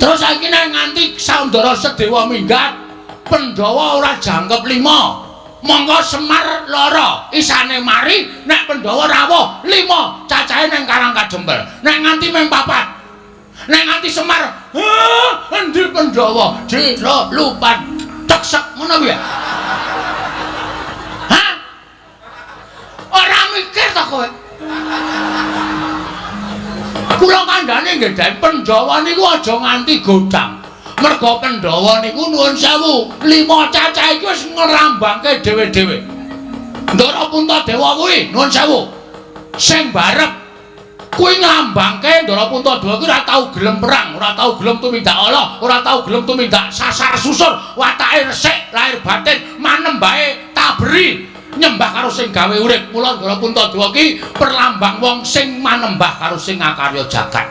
Terus saiki nek nganti Saundara Sedewa minggat, Pandhawa ora jangkep 5. Monggo Semar loro isane mari, nek Pandhawa rawuh 5 cacahe ning Karang Kadempel. Nek nganti mung 4. Nek nganti Semar, endi Pandhawa? Jira lupat teksek ngono kuwi ya. Hah? Ora mikir to kowe? Kula kandhane nggih Dai Pandhawa niku aja nganti godang. Merga Pandhawa niku nuwun sewu, 5 cacah iki wis ngrambangke dhewe-dhewe. Ndara Puntadewa kuwi nuwun sewu. Sing barep kuwi nglambangke Ndara Puntadewa kuwi ora tau gelem perang, ora tau gelem tumindak Allah, ora tau gelem tumindak sasar susur, watake resik, lahir batin manembahe taberi. Nyembah karo sing gawe urip. Mula Ndara Puntadewa ki perlambang wong sing manembah karo sing ngakarya jagat.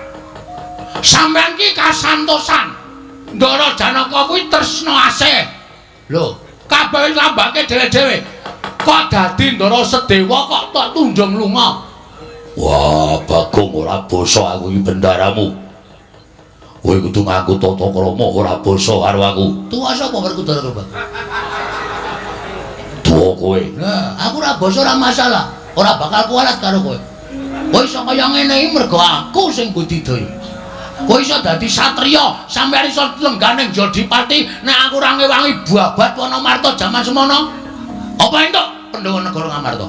Sampeyan ki kasantosan. Ndara Janaka kuwi tresna asih. Lho, kabeh lambake dhewe-dhewe. Kok dadi Ndara Sedewa kok tok tundung lunga? Wah, Bagong ora basa aku iki bendaramu. Kowe kudu nganggo tata krama ora basa karo aku. Tuwa sapa Werkudara karo Bagong? Tuwa kowe. Nah, aku ora basa ora masalah. Ora bakal kualat karo kowe. Kowe iso kaya ngene iki mergo aku sing budidaya. Kowe iso dadi satriya, sampeyan iso lenggane Jodipati, nek aku ora ngewangi Babat Wonomarta jaman semono. Apa entuk Pandhawa Negara Ngamarta?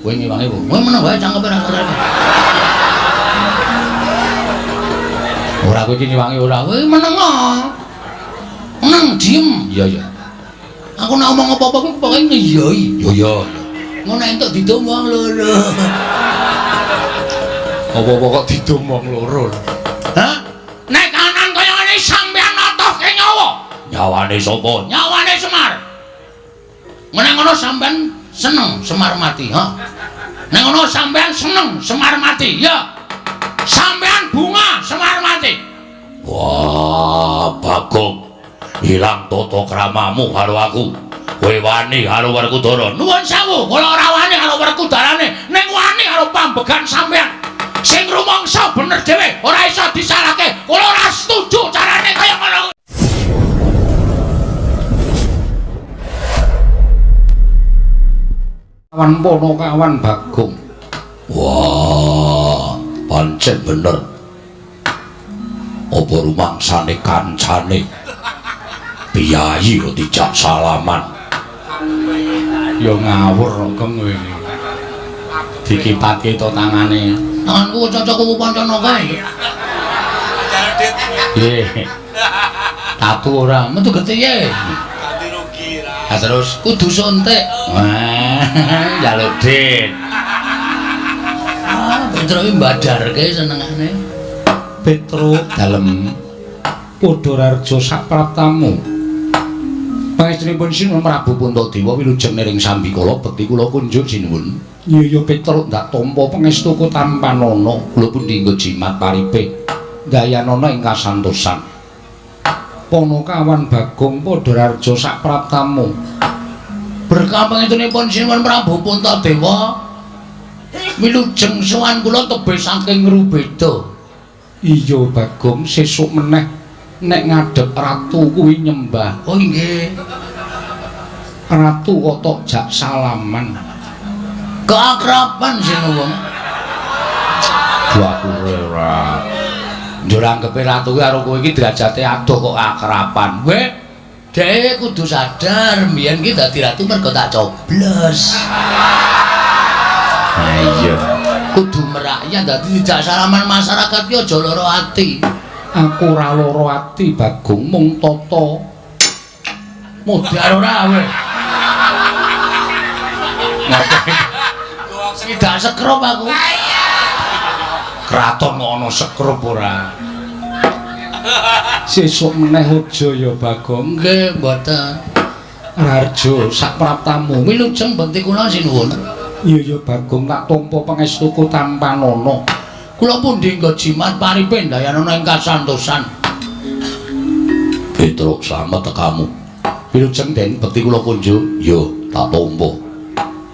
Kowe ngewangi kok. Kowe meneng wae cangkepe ora ngerti. Ora kowe iki ngewangi ora, kowe meneng. Meneng diem. Iya ya. Aku nek ngomong apa-apa kuwi pokoke ngiyoi. Yo yo. Ngono entuk didomong loro. Apa-apa kok didomong loro. Hah? Nek kanan kaya ngene sampeyan natohke nyawa. Nyawane sapa? Nyawane Semar. Nek ngono sampeyan seneng Semar mati, ha? Nek ngono sampeyan seneng Semar mati, ya. Sampeyan bunga Semar mati. Wah, Bagong. Ilang tata kramamu karo aku. Kowe wani karo Werkudara. Nuwun sewu, kula ora wani karo Werkudarane, ning wani karo pambegan sampeyan. Sing rumangsa bener dhewe, ora iso disalahke. Kula ora setuju carane kaya ngono. Kawan pono kawan Bagong. Wah, pancen bener. Apa rumangsane kancane? Piyayi kok dijak salaman. Ya ngawur kok kowe iki. Dikipatke to tangane. Tanganku cocok kuwi pancana kae. Nggih. Tatu ora, metu getihe. Ganti rugi ra. Ha terus kudu suntik. Wah, njaluk dit. Ah, Petro iki mbadarke senengane. Petro dalem Padhararja sapraptamu. Pangestunipun Sinuwun Prabu Puntadewa wilujeng nering Sambikala bekti kula kunjuk sinuwun. Iya Petruk ndak tampa pangestuku tanpa nana kula pun dinggo jimat paripe dayanana ing kasantosan. Pono kawan Bagong Padhararja sapraptamu. Berkah pangestunipun Sinuwun Prabu Puntadewa wilujeng sowan kula tebih saking Rubeda. Iya Bagong sesuk meneh nek ngadhep ratu kuwi nyembah. Oh nggih. Ratu kok tok jak salaman. Keakraban sinuwun. Aku ora. Njur anggepe ratu kuwi karo kowe iki derajate adoh kok akraban. Weh, dhek kudu sadar mbiyen ki dadi ratu mergo tak coblos. Ha iya. Kudu merakyat dadi dijak salaman masyarakat ki aja lara ati. Aku ora lara ati Bagong mung tata modar ora kowe. Tidak sekrup aku. Kraton kok ana sekrup ora. Sesuk meneh aja ya Bagong. Nggih, mboten. Rarjo sapraptamu wilujeng bekti kula sinuwun. Iya ya Bagong tak tampa pangestuku tanpa nana. Kula pun dinggo jimat paripe dayanana ing kasantosan. Petruk slamet tekamu. Wilujeng den bekti kula kunjuk. Yo, tak tampa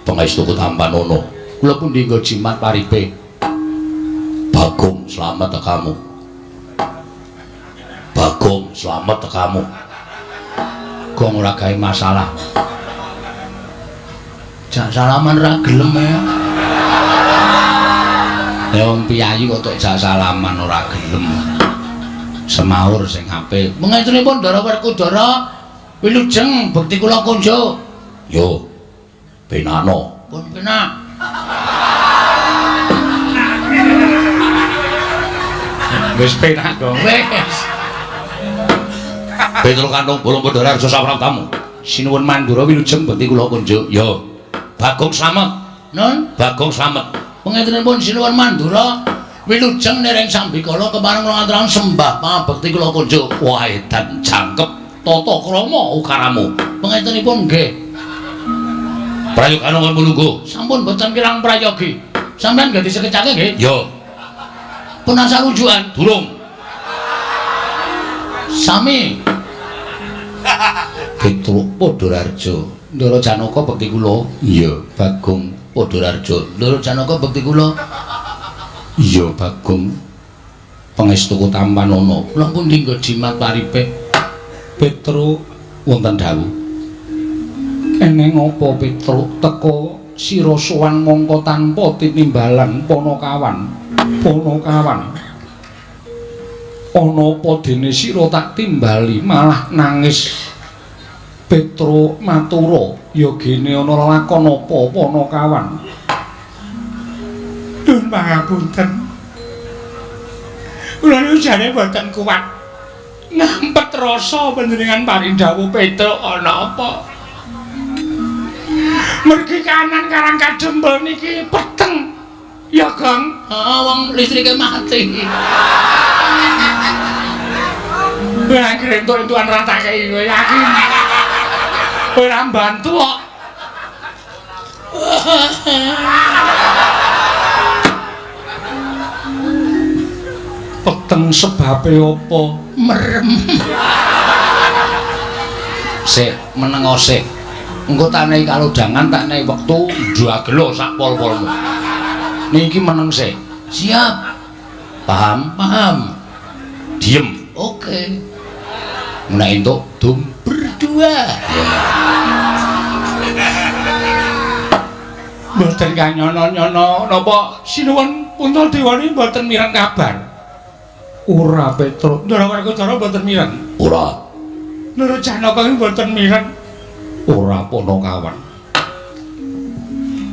pangestuku tanpa nana. Kula pun dinggo jimat paripe. Bagong slamet tekamu. Gong, selamat tekamu. Gong ora gawe masalah. Jak salaman ra gelem ya. Ya wong piyayi kok tok jak salaman ora gelem. Semaur sing apik. Mengaturipun Ndara Werkudara wilujeng bekti kula kunjuk. Yo. Penano. Pun penak. Wis penak dong. Wis. Petruk kantung bolong Padara Arja Saprawatamu. Sinuwun Mandura wilujeng bekti kula kunjuk. Yo. Bagong slamet. Nun, Bagong slamet. Pengaturipun Sinuwun Mandura wilujeng nering sambikala kepareng ngaturaken sembah pangabekti kula kunjuk. Wah edan jangkep tata krama ukaramu. Pengaturipun nggih. Prayoga nang mulungguh. Sampun boten kirang prayogi. Sampeyan ganti sekecake nggih? Yo. Pun asal rujukan? Durung. Sami. Petruk Padararja. Ndara Janaka bekti kula. Iya, Bagong Padararja. Ndara Janaka bekti kula. Iya, Bagong. Pangestuku Tampanana. Kula pun dinggo jimat paripe. Petruk wonten dawuh. Eneng apa Petruk teka sira sowan mangka tanpa tinimbalan Panakawan. Panakawan. Ana apa dene sira tak timbali malah nangis. Petruk matura, ya gene ana lakon apa Panakawan? Nuwun pangapunten. Kula niku jane boten kuat. Nampet rasa panjenengan paring dawuh Petruk ana apa? Mergi kanan karang kadempel niki peteng. Ya, Kang. Heeh, wong listrike mati. Wah, krentuk-entukan ratake kowe yakin. Ora mbantu kok. Peteng sebabe apa? Merem. Sik, menengo sik. Engko tak nehi kalodhangan, tak nehi wektu ndagelo sak pol-polmu. Niki meneng sik. Siap. Paham? Paham. Diem. Oke. Menak entuk dum berdua. Mboten kanyono-nyono napa sinuwun Puntadewa mboten mireng kabar. Ora Petruk. Ndara Werkudara mboten mireng. Ora. Ndara Janaka mboten mireng. Ora Panakawan.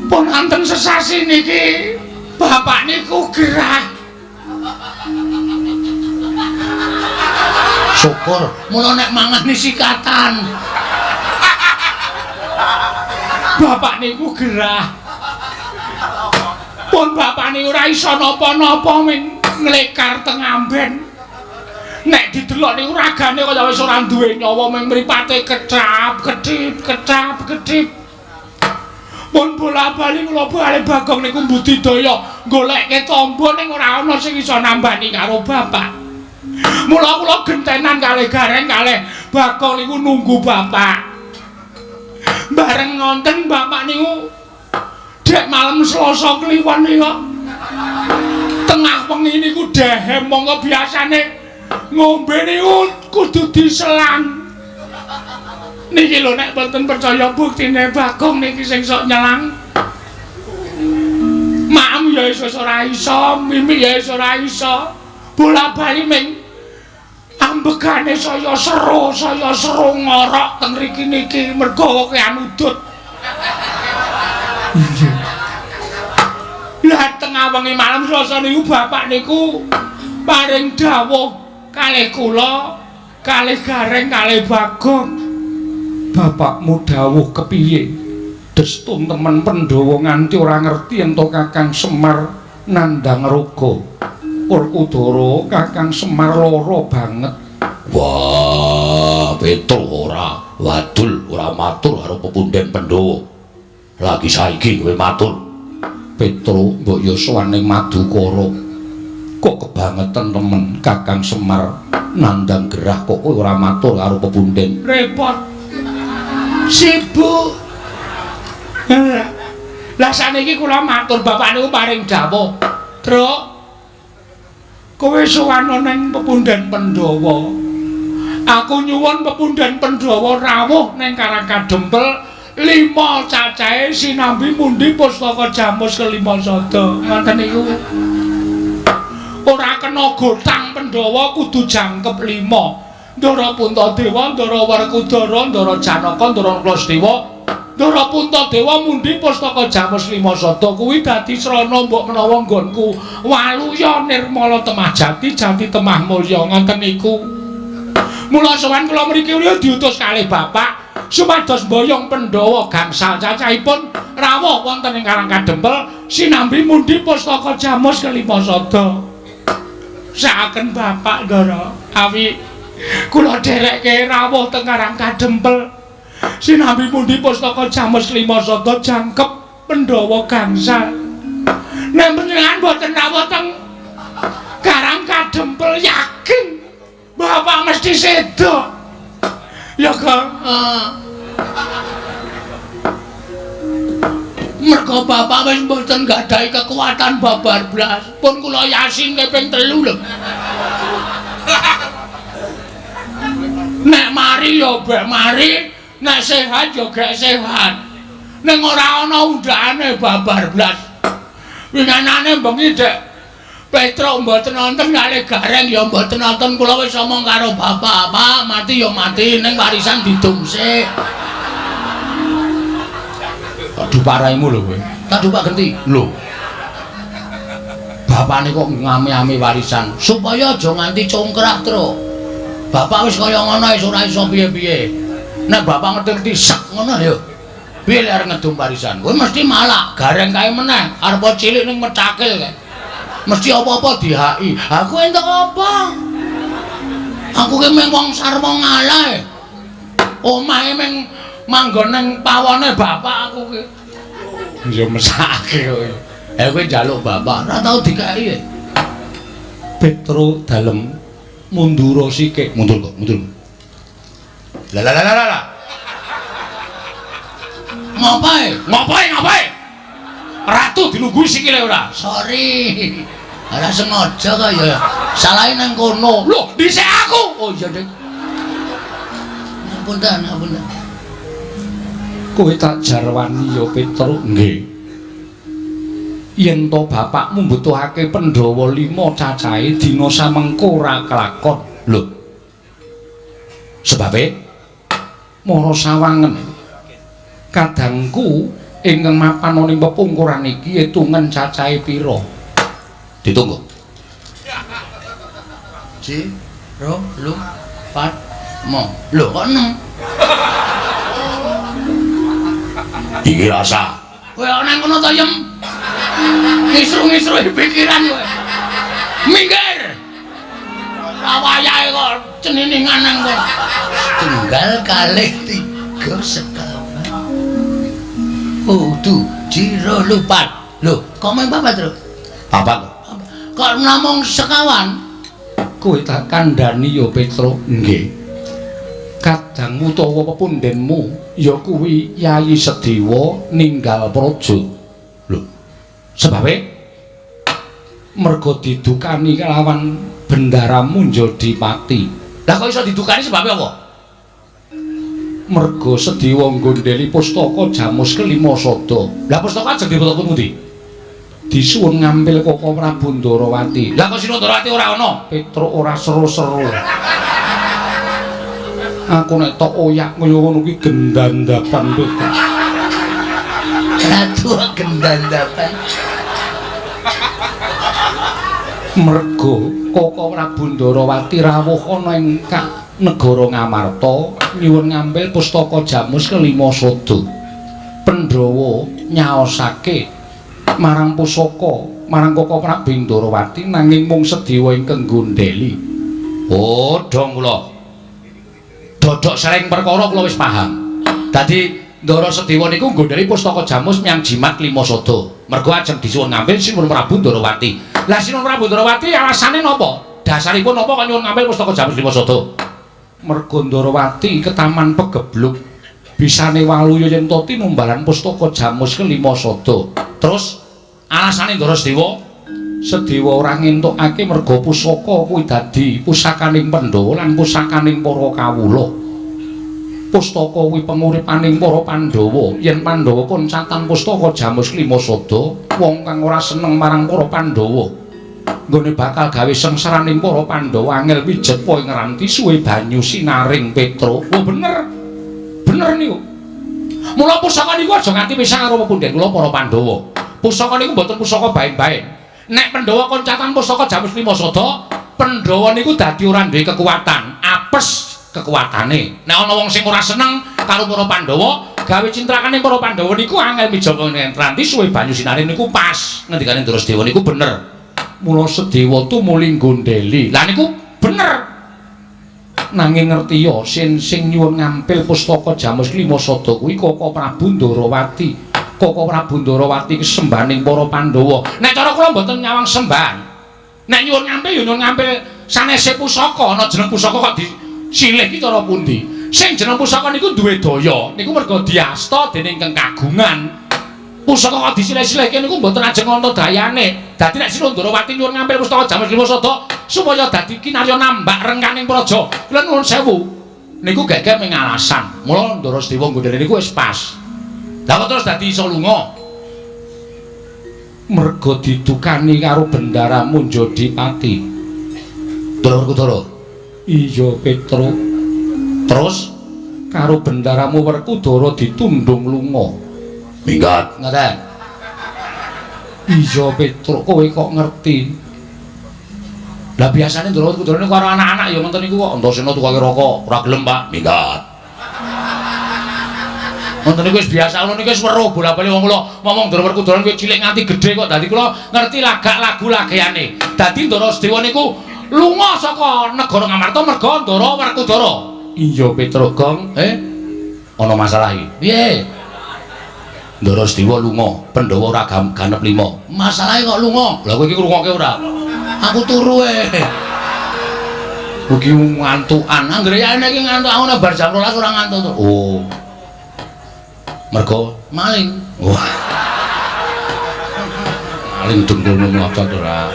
Pun anten sesasi niki bapak niku gerah. Syukur, mula nek mangani sikatan. Bapak niku gerah. Pun bapak niku ora iso napa-napa ming nglekar teng amben. Nek didelok niku ragane kaya wis ora duwe nyawa ming mripate kedap-kedip. Pun bola-bali kula bali Bagong niku mbudidaya goleke tamba ning ora ana sing iso nambani karo bapak. Mula kula gentenan kalih Gareng kalih Bagong niku nunggu bapak. Bareng ngonten bapak niku dek malam Selasa kliwon niku. Tengah wengi niku dehem monggo biasane ngombe niku kudu diselang. Niki lho nek mboten percaya buktine Bagong niki sing sok nyelang. Maem ya wis ora iso, mimi ya wis ora iso. Bola-bali ming ambegane saya seru ngorok teng mriki niki mergo kean udut. Iya. Lah tengah wengi malam Selasa niku bapak niku paring dawuh kalih kula, kalih Gareng, kalih Bagong. Bapakmu dawuh kepiye? Destun temen Pandhawa nganti ora ngerti ento Kakang Semar nandhang raga. Werkudara Kakang Semar lara banget. Wah, Petruk ora wadul, ora matur karo pepunden Pandhawa. Lagi saiki kowe matur. Petruk mbok yo sowan ning Madukara. Kok kebangetan temen Kakang Semar nandhang gerah kok kowe ora matur karo pepunden. Repot. Sibuk. Lah saniki kula matur bapak niku paring dawuh. Truk. Kowe sowan ning pepunden Pandhawa. Aku nyuwun pepundhen Pandhawa rawuh ning Karakadempel 5 cacahe sinambi mundi pustaka Jamus kelima sada. Ngoten niku. Ora kena gotang Pandhawa kudu jangkep 5. Ndara Puntadewa, Ndara Werkudara, Ndara Janaka, Ndara Klasdewa, Ndara Puntadewa mundi pustaka Jamus 5 sada kuwi dadi srana mbok menawa nggonku Waluya Nirmala Temah Jati, Jati Temah Mulya ngoten niku. Mula sowan kula mriki diutus kalih bapak supados mboyong Pandhawa gangsal cacahipun rawuh wonten ing Karakadempel sinambi mundi pustaka Jamus kelima sada. Sakaken bapak Ndara awi kula dherekke rawuh teng Karakadempel sinambi mundi pustaka Jamus kelima sada jangkep Pandhawa gangsal. Nek panjenengan boten rawuh teng Karakadempel yakin bapak mesti sedo. Ya kan? Mergo bapak wis mboten gadahi kekuatan babar blas. Pun kula yasin kaping 3 lho. Nek mari ya bek mari, nek sehat ya gek sehat. Ning ora ana undhane babar blas. Winganane bengi dek Petruk mboten nonton kalih gareng ya mboten nonton kula wis omong karo bapak, Pak, mati ya mati ning warisan didungsik. Tak duparaimu lho kowe. Tak dupak genti. Lho. Bapakne kok ngami-ami warisan supaya aja nganti congkrah tru. Bapak wis kaya ngono wis ora iso piye-piye. Nek bapak ngerti sak ngono ya. Piye lek arep ngedum warisan? Kowe mesti malak, gareng kae meneh, arep cilik ning metakil kae. Mesti apa-apa dihaki. Aku entuk apa? Aku ki mung wong sarwa ngalah. Omahe mung manggon ning pawone bapak aku ki. Ya mesake kowe. Kowe njaluk bapak, ora tau dikai. Petro dalem mundur sithik. Mundur kok, mundur. Lah. Ngapain? Ratu dilungguhi sikile ora? Sorry. Ora sengaja kaya salahe nang kono. Lho, dhisik aku. Oh iya, Dik. Ngapunten. Kowe tak jarwani ya Petruk nggih. Yen to bapakmu mbutuhake Pandhawa 5 cacahe dina samengko ora kelakon. Lho. Sebabe mara sawangen kadangku ingkang mapan ning pepungkuran iki etungen cacahe pira? Ditunggu. Ji, ro, lu, pat, mo. Lho kok 6? Iki rasa. Kowe ana kono to yem. Ngisru-ngisru pikiran kowe. Minggir. Rawayahe kok ceniningan nang kono. Tunggal kalih 3 sekawan. Tuh, jiro lupat. Lho, kok main papat, Tru? Papat. Kok namung sekawan? Kowe tak kandhani ya Petruk. Nggih. Kadangmu utawa pepundhenmu ya kuwi Yayi Sediwa ninggal praja. Lho. Sebabe mergo didukani kelawan bendaramu Njodipati. Lah kok iso didukani sebabe apa? Mergo Sediwa nggondheli pustaka Jamus kelima sada. Lah pustaka ajeng dipetokno pundi? Disuwun ngambil Koko Prabu Ndarawati. Lah kok Sina Ndarawati ora ana? Petruk ora seru-seru. Aku nek tok oyak kaya ngono kuwi gendandapan Petruk. Ratu gendandapan. Mergo Koko Prabu Ndarawati rawuh ana ing negara Ngamarta nyuwun ngambil pustaka Jamus kelima sada. Pandhawa nyaosake marang pusaka marang Koko Prabu Ndarawati nanging mung Sediwa ingkang nggondheli. Oh, dong kula. Dodok sering perkara kula wis paham. Dadi Ndara Sediwa niku nggondheli pustaka Jamus nyang jimat 5 sada. Mergo ajeng disuwun ngambil Sinuwun Prabu Ndarawati. Lah Sinuwun Prabu Ndarawati alasane napa? Dasaripun napa kok nyuwun ngambil pustaka Jamus 5 sada? Mergo Ndarawati ketaman pegebluk. Bisane Waluya yen to tinumbalan pustaka Jamus kelima sada. Terus alasane Ndara Sediwa Sedewa ora ngentukake merga pusaka kuwi dadi pusakaning Pandhawa lan pusakaning para kawula. Pustaka kuwi penguripaning para Pandhawa. Yen Pandhawa koncatan pustaka Jamus Klimasada, wong kang ora seneng marang para Pandhawa, nggone bakal gawe sengsaraning para Pandhawa angel pijet poe ngranti suwe banyu sinaring Petra. Oh bener. Bener niku. Mula pusaka niku aja nganti pisah karo pepundhen kula para Pandhawa. Pusaka niku mboten pusaka bae-bae. Nek Pandhawa koncatan pusaka Jamus Klimasada, Pandhawa niku dadi ora duwe kekuatan, apes kekuatane. Nek ana wong sing ora seneng karo para Pandhawa, gawe cintrakane para Pandhawa niku angel mijaga nganti suwe banyu sinare niku pas. Ngendikane Drasdewa niku bener. Mula Sedewa tumuli gondheli. Lah niku bener. Nanging ngertiya sing nyuwun ngampil pustaka Jamus Klimasada kuwi Kaka Prabu Ndarawati. Kaka Prabu Ndarawati kesembahaning para Pandhawa. Nek cara kula mboten nyawang sembahan. Nek nyuwun ngampil ya nyuwun ngampil sanese pusaka, ana jeneng pusaka kok disilih iki cara pundi? Sing jeneng pusaka niku duwe daya, niku merga diasta dening Kang Kagungan. Pusaka kok disilih-silihke niku mboten ajeng wonten dayane. Dadi nek Sira Ndarawati nyuwun ngampil pustaka Jamus Klimasada supaya dadi kinarya nambak rengkaning praja. Kula nuwun sewu. Niku gek-gek ming alasan. Mula Drasdewa nggodhene niku wis pas. Lah kok terus dadi iso lunga? Merga didukani karo bendaramu Jodipati. Dara Werkudara. Iya, Petra. Terus karo bendaramu Werkudara ditundung lunga. Minggat, ngaten. Iya, Petra, kowe kok ngerti. Lah biasane Dara Werkudara niku karo anak-anak ya ngoten niku kok. Antasena tukake rokok, ora gelem, Pak. Minggat. Wonten niku wis biasa ngono niku wis weruh bola-bali wong kula ngomong Dara Werkudara kuwi cilik nganti gedhe kok dadi kula ngerti lagak lagu lageane. Dadi Drasdewa niku lunga saka negara Ngamarta merga Dara Werkudara. Iya Petra Gong, ana masalah iki. Piye? Drasdewa lunga, Pandhawa ora ganep lima. Masalahe kok lunga? Lah kowe iki ngrungokke ora? Aku turu Ugi ngantukan. Anggere ene iki ngantuk aku nek bar jam 12 ora ngantuk to. Oh. Mergo maling. Wah. Maling dengkulmu ngotot ora.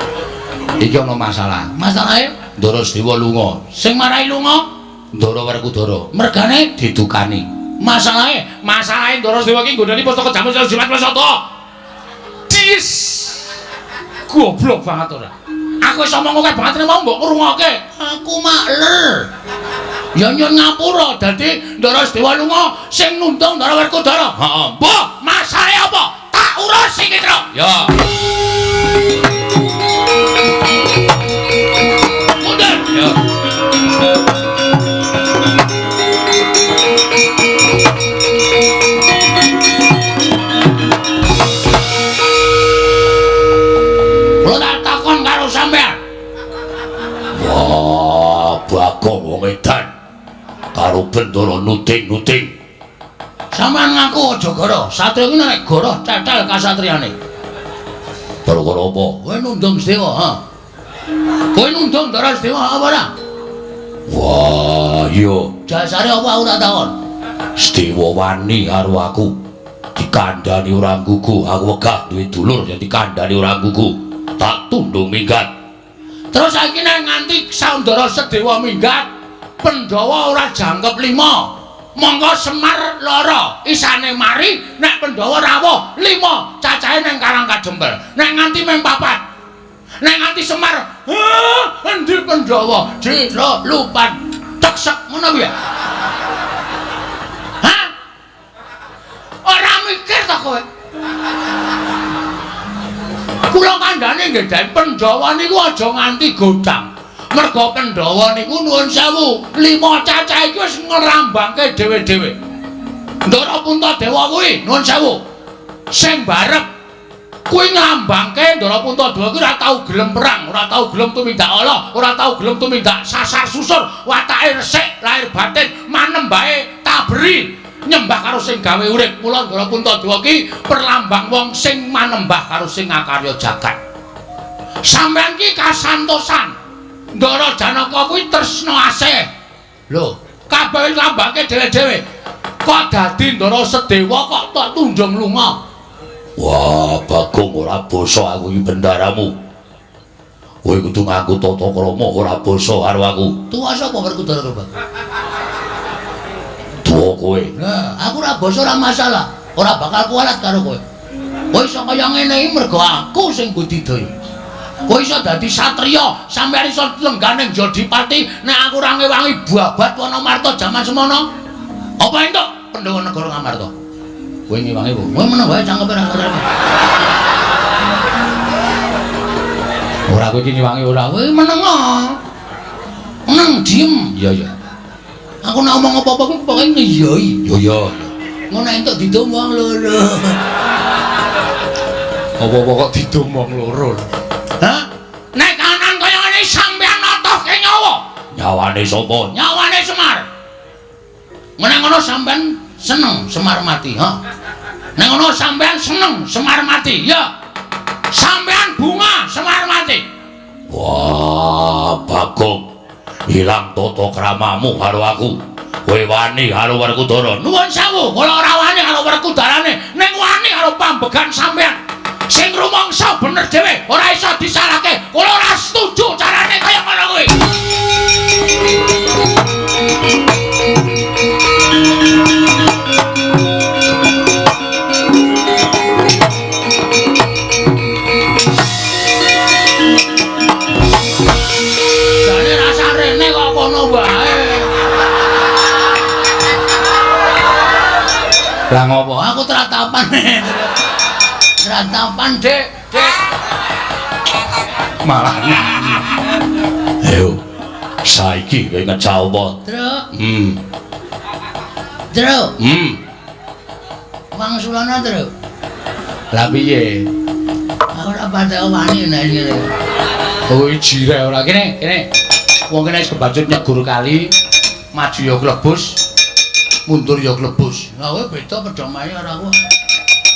Iki ana masalah. Masalahe Drasdewa lunga. Sing marahi lunga Dara Werkudara. Mergane didukani. Masalahe Drasdewa iki nggodani pustaka Jamus Klimasada. Dis. Goblok banget ora. Aku wis omong akeh banget mau mbok ngrungokke. Aku makler. Ya nyun ngapura dadi Drasdewa lunga sing nundung Dara Werkudara. Heeh. Mbah, masalahe apa? Tak urus iki, Tru. Ya. Mundur. Ya. Kula tak takon karo sampean. Wah, Bagong wong edan. Karo Bendara nuting-nuting. Sampeyan ngaku aja goro, satria iki nek goro cetel kasatriyane. Perkara apa? Kowe nundung Sedewa, ha? Kowe nundung Drasdewa apa ora? Wah, iya. Dasare apa aku tak takon? Sedewa wani karo aku. Dikandhani ora nggugu, aku wegah duwe dulur yen dikandhani ora nggugu. Tak tundung minggat. Terus saiki nek nganti saudara Sedewa minggat, Pandhawa ora jangkep 5. Monggo Semar loro isane mari nek Pandhawa rawuh 5 cacahe ning Karang Kadempel. Nek nganti mung 4. Nek nganti Semar, endi Pandhawa? Jira lupat teksek ngono kuwi ya. Hah? Ora mikir to kowe? Kula kandhane nggih Dai Pandhawa niku aja nganti godang. Merga Pandhawa niku nuwun sewu, 5 cacah iki wis ngrambangke dhewe-dhewe. Ndara Puntadewa kuwi nuwun sewu. Sing barep kuwi ngrambangke Ndara Puntadewa kuwi ora tau gelem perang, ora tau gelem tumindak Allah, ora tau gelem tumindak sasar susur, watake resik, lahir batin manembahe tabri. Nyembah karo sing gawe urip. Mula Ndara Puntadewa ki perlambang wong sing manembah karo sing ngakarya jagat. Sampeyan ki kasantosan. Ndara Janaka kuwi tresna asih. Lho, kabeh lambake dhewe-dhewe. Kok dadi Ndara Sedewa kok tak tunjung lunga? Wah, Bagong ora basa aku iki bendaramu. Kowe kudu nganggo tata krama ora basa karo aku. Tuwa sapa Werkudara Bang? Tuwa kowe. Nah, aku ora basa ora masalah. Ora bakal kualat karo kowe. Kowe iso kaya ngene iki mergo aku sing budidaya. Kowe iso dadi satriya, sampeyan iso lenggane Jodipati, nek aku ora ngewangi babat Wonomarta jaman semono. Apa entuk Pandhawa negara Ngamarta? Kowe ngewangi apa? Kowe meneng wae cangkepe ra ngerti. Ora kowe iki ngewangi ora, kowe meneng. Meneng diem. Iya iya. Aku nek ngomong apa-apa kuwi pokoke ngiyoi. Yo yo. Ngono entuk didomong loro. Apa-apa kok didomong loro. Hah? Nek kanan kaya ngene sampeyan notohke nyawa. Nyawane sapa? Nyawane Semar. Nek ngono sampeyan seneng Semar mati, ha? Nek ngono sampeyan seneng Semar mati, ya. Sampeyan bunga Semar mati. Wah, Bagong. Ilang tata kramamu karo aku. Kowe wani karo Werkudara. Nuwun sewu, kula ora wani karo Werkudarane, ning wani karo pambegan sampeyan. Sing rumangsa bener dhewe, ora iso disalahke. Kula ora setuju carane kaya ngono kuwi. Jane rasa rene kok kono wae. Lah ngopo? Aku tratapan. Tratapan, Dek. Dek. Malah. Ayo. Saiki kowe ngecah apa? Truk. Hmm. Truk. Wangsulana, Truk. Lah piye? Aku ora patek wani nek ngene. Kowe jire ora kene, kene. Wong kene wis kebacut nyegur kali, maju ya klebus, mundur ya klebus. Lah kowe beda pedomae karo aku.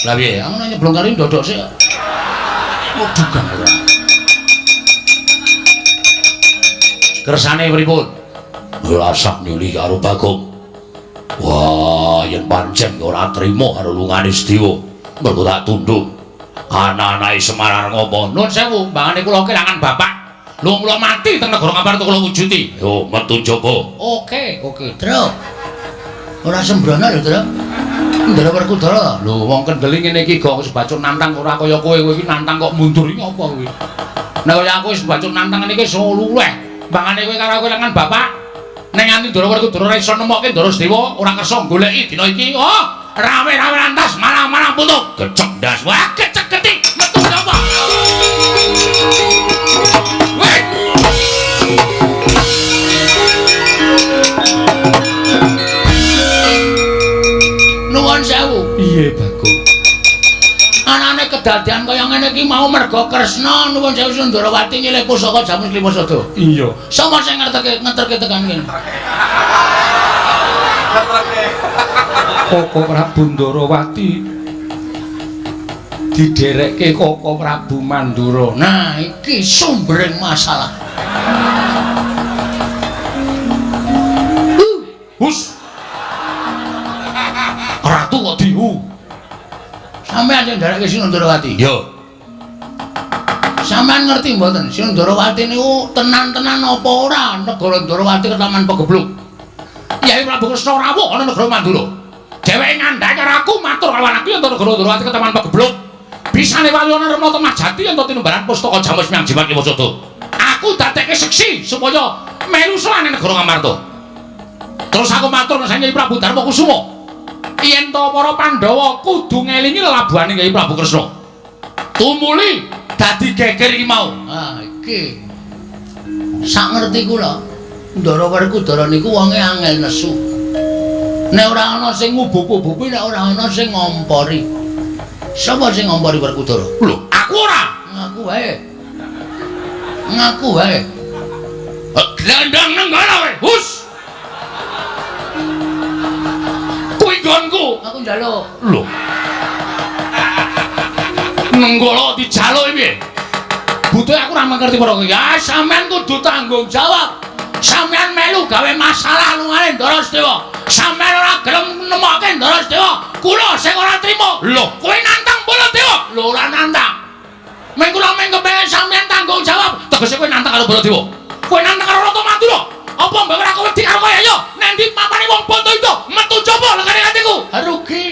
Lah piye? Aku nek nyeblong kali ndodok sik. Waduh gak ora. Kersane pripun? Rasah nuli karo Bagong. Wah, yen pancen ora trima karo lungane Sedewa, mergo tak tunduk. Anak-anake Semar ngopo? Nuwun sewu, mbangane kula kelangan bapak. Lho kula mati teng negara Ngamarta kula wujuti. Yo, metu njaba. Oke, Truk. Ora sembrono lho, Truk. Ndara Werkudara. Lho, wong kendeli ngene iki kok wis bacuk nantang ora kaya kowe iki nantang kok mundur iki apa kuwi? Nek kaya aku wis bacuk nantang ngene iki iso luleh. Mbangane kowe karo kelangan bapak. Ning nganti Ndara Werkudara ora iso nemokke Ndara Sedewa, ora kersa goleki dina iki. Oh, rame-rame lantas malah-malah putuk. Kecek ndas. Wah, kecek ketik metu apa? Weh. Nuwun sewu. Piye, Bagong? Anane kedadian kaya ngene iki mau merga Kresna nuwun sewu Sundarawati nyilih pusaka jamus Klimasada. Iya. Sapa sing ngeterke tekan kene? Koko Prabu Ndarawati diderekke Koko Prabu Mandura. Nah, iki sumbering masalah. Hus. Ratu kok dihu. Sampeyan sing nderekke Sundarawati. Yo. Sampeyan ngerti mboten Sundarawati niku tenan-tenan apa ora negara Ndarawati ketaman pegebluk. Yai Prabu Kresna rawuh ana negara Mandura. Dheweke ngandhake karo aku matur karo anakku yen negara Ndarawati ketaman pegebluk. Bisane wayone Remata Majati yen tinimbalan pustaka Jamus Miang Jimat Klimasada. Aku dadekke seksi supaya melu serane negara Ngamarta. Terus aku matur nang Nyai Prabu Darma Kusuma. Yen to para Pandhawa kudu ngelingi lelabuhane Nyai Prabu Kresna. Tumuli dadi geger iki mau. Ah, iki. Sak ngerti kula, Ndara Werkudara niku wonge angel nesu. Nek ora ana sing ngubup-ubupi, nek ora ana sing ngompori. Sapa sing ngompori Werkudara? Lho, aku ora. Ngaku wae. Ngaku wae. Glandang nenggala kowe. Hus. Kuwi nggonku. Aku njaluk. Lho. Nenggala dijaluk piye? Butuh aku ora mengerti para kowe. Ya sampean kudu tanggung jawab. Sampean melu gawe masalah lungane Ndara Sedewa. Sampean ora gelem nemokke Ndara Sedewa. Kula sing ora trima. Lho, Kowe nantang Baladewa. Lho ora nantang. Meng kula meng kepengin sampean tanggung jawab. Tegese kowe nantang karo Baladewa. Kowe nantang karo Rata Mandura. Apa mbok ora kowe wedi karo kowe ayo? Nek ndi papane wong bondo itu metu coba lekane atiku. Rugi.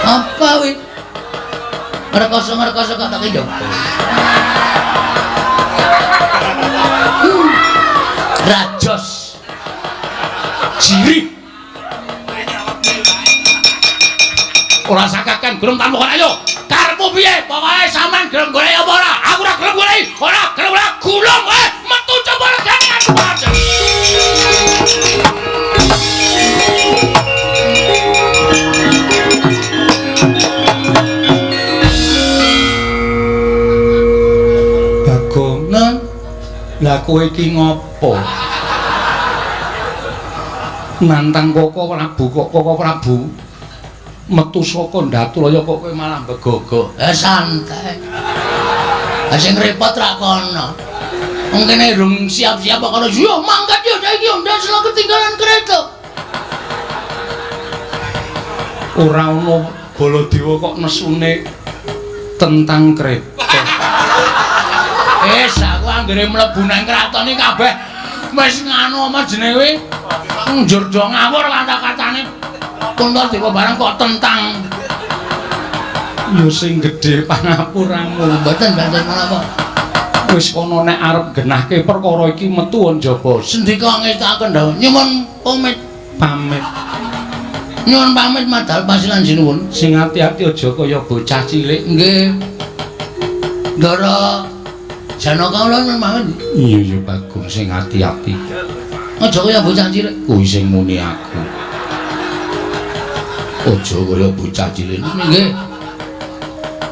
Apa wi? Ngerkoso kok tak yo. Rajos. Jiri. Ora sakaken gelem tamukan ayo. Karepmu piye? Pokoke sampean gelem golek apa ora? Aku ora gelem golek. Ora gelem ora gulung metu coba legane aku. Bagong, lah kowe iki ngopo? Nantang Koko Prabu metu saka Ndaturaya kok kowe malah begogo. Santai. Sing repot ra kono. Wong kene durung siap-siap kok kono. Yo mangkat yo saiki yo ndas lo ketinggalan kereta. Ora ono Baladewa kok nesune tentang kereta. Aku anggere mlebu nang kraton iki kabeh wis nganu apa jenenge njur do ngawur kata-katane. Puntadewa barang kok tentang Ya sing gedhe pangapuramu. mboten banten menapa. Wis kono nek arep genahke perkara iki metu njaba. Sendika ngestaken dawuh nyuwun pamit. Nyuwun pamit madal pasilan sinuwun. Sing ati-ati aja kaya bocah cilik. Nggih. Ndara Janaka kula nyuwun pamit. Iya ya Bagong sing ati-ati. Aja kaya bocah cilik. Kuwi sing muni aku. Aja kaya bocah cilik. Nggih.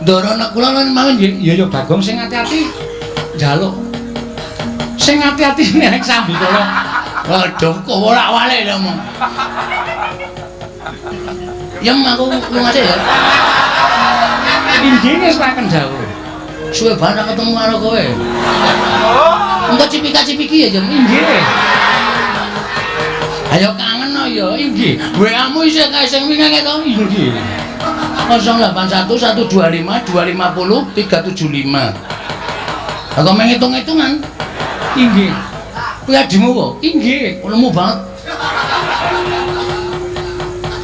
Ndara nek kula nyuwun pamit nggih. Iya ya Bagong sing ati-ati. Njaluk. Sing ati-ati nek sambi kula. Waduh kok wolak-walik lho mong. Yem aku lunga sih ya. Inggih ngesraken dawuh. Suwe banget ketemu karo kowe. Engko cipika-cipiki ya jam. Inggih. Ayo kangen no ya. Inggih. WA-mu isih kae sing wingi to. Inggih. 081 125 250 375. Aku menghitung-hitungan. Inggih. Kuwi adimu kok. Inggih. Ulemu banget.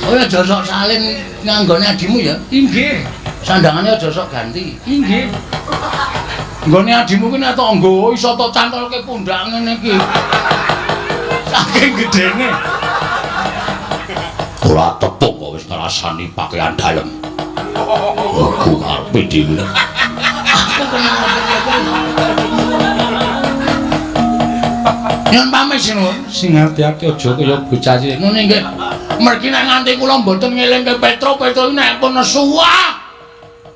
Oh ya aja sok salin nganggone adimu ya. Inggih. Sandangane aja sok ganti. Inggih. Nggone adimu ki nek tok nggawa iso tok cantolke pundak ngene iki. Saking gedene. Ora tepung kok wis ngrasani pakaian dalem. Aku karepe dhewe. Aku kenal Nyun pamit sinuwun. Sing ati-ati aja kaya bocah cilik. Ngene nggih. Mergi nek nganti kula mboten ngelingke Petro iki nek pun suwah.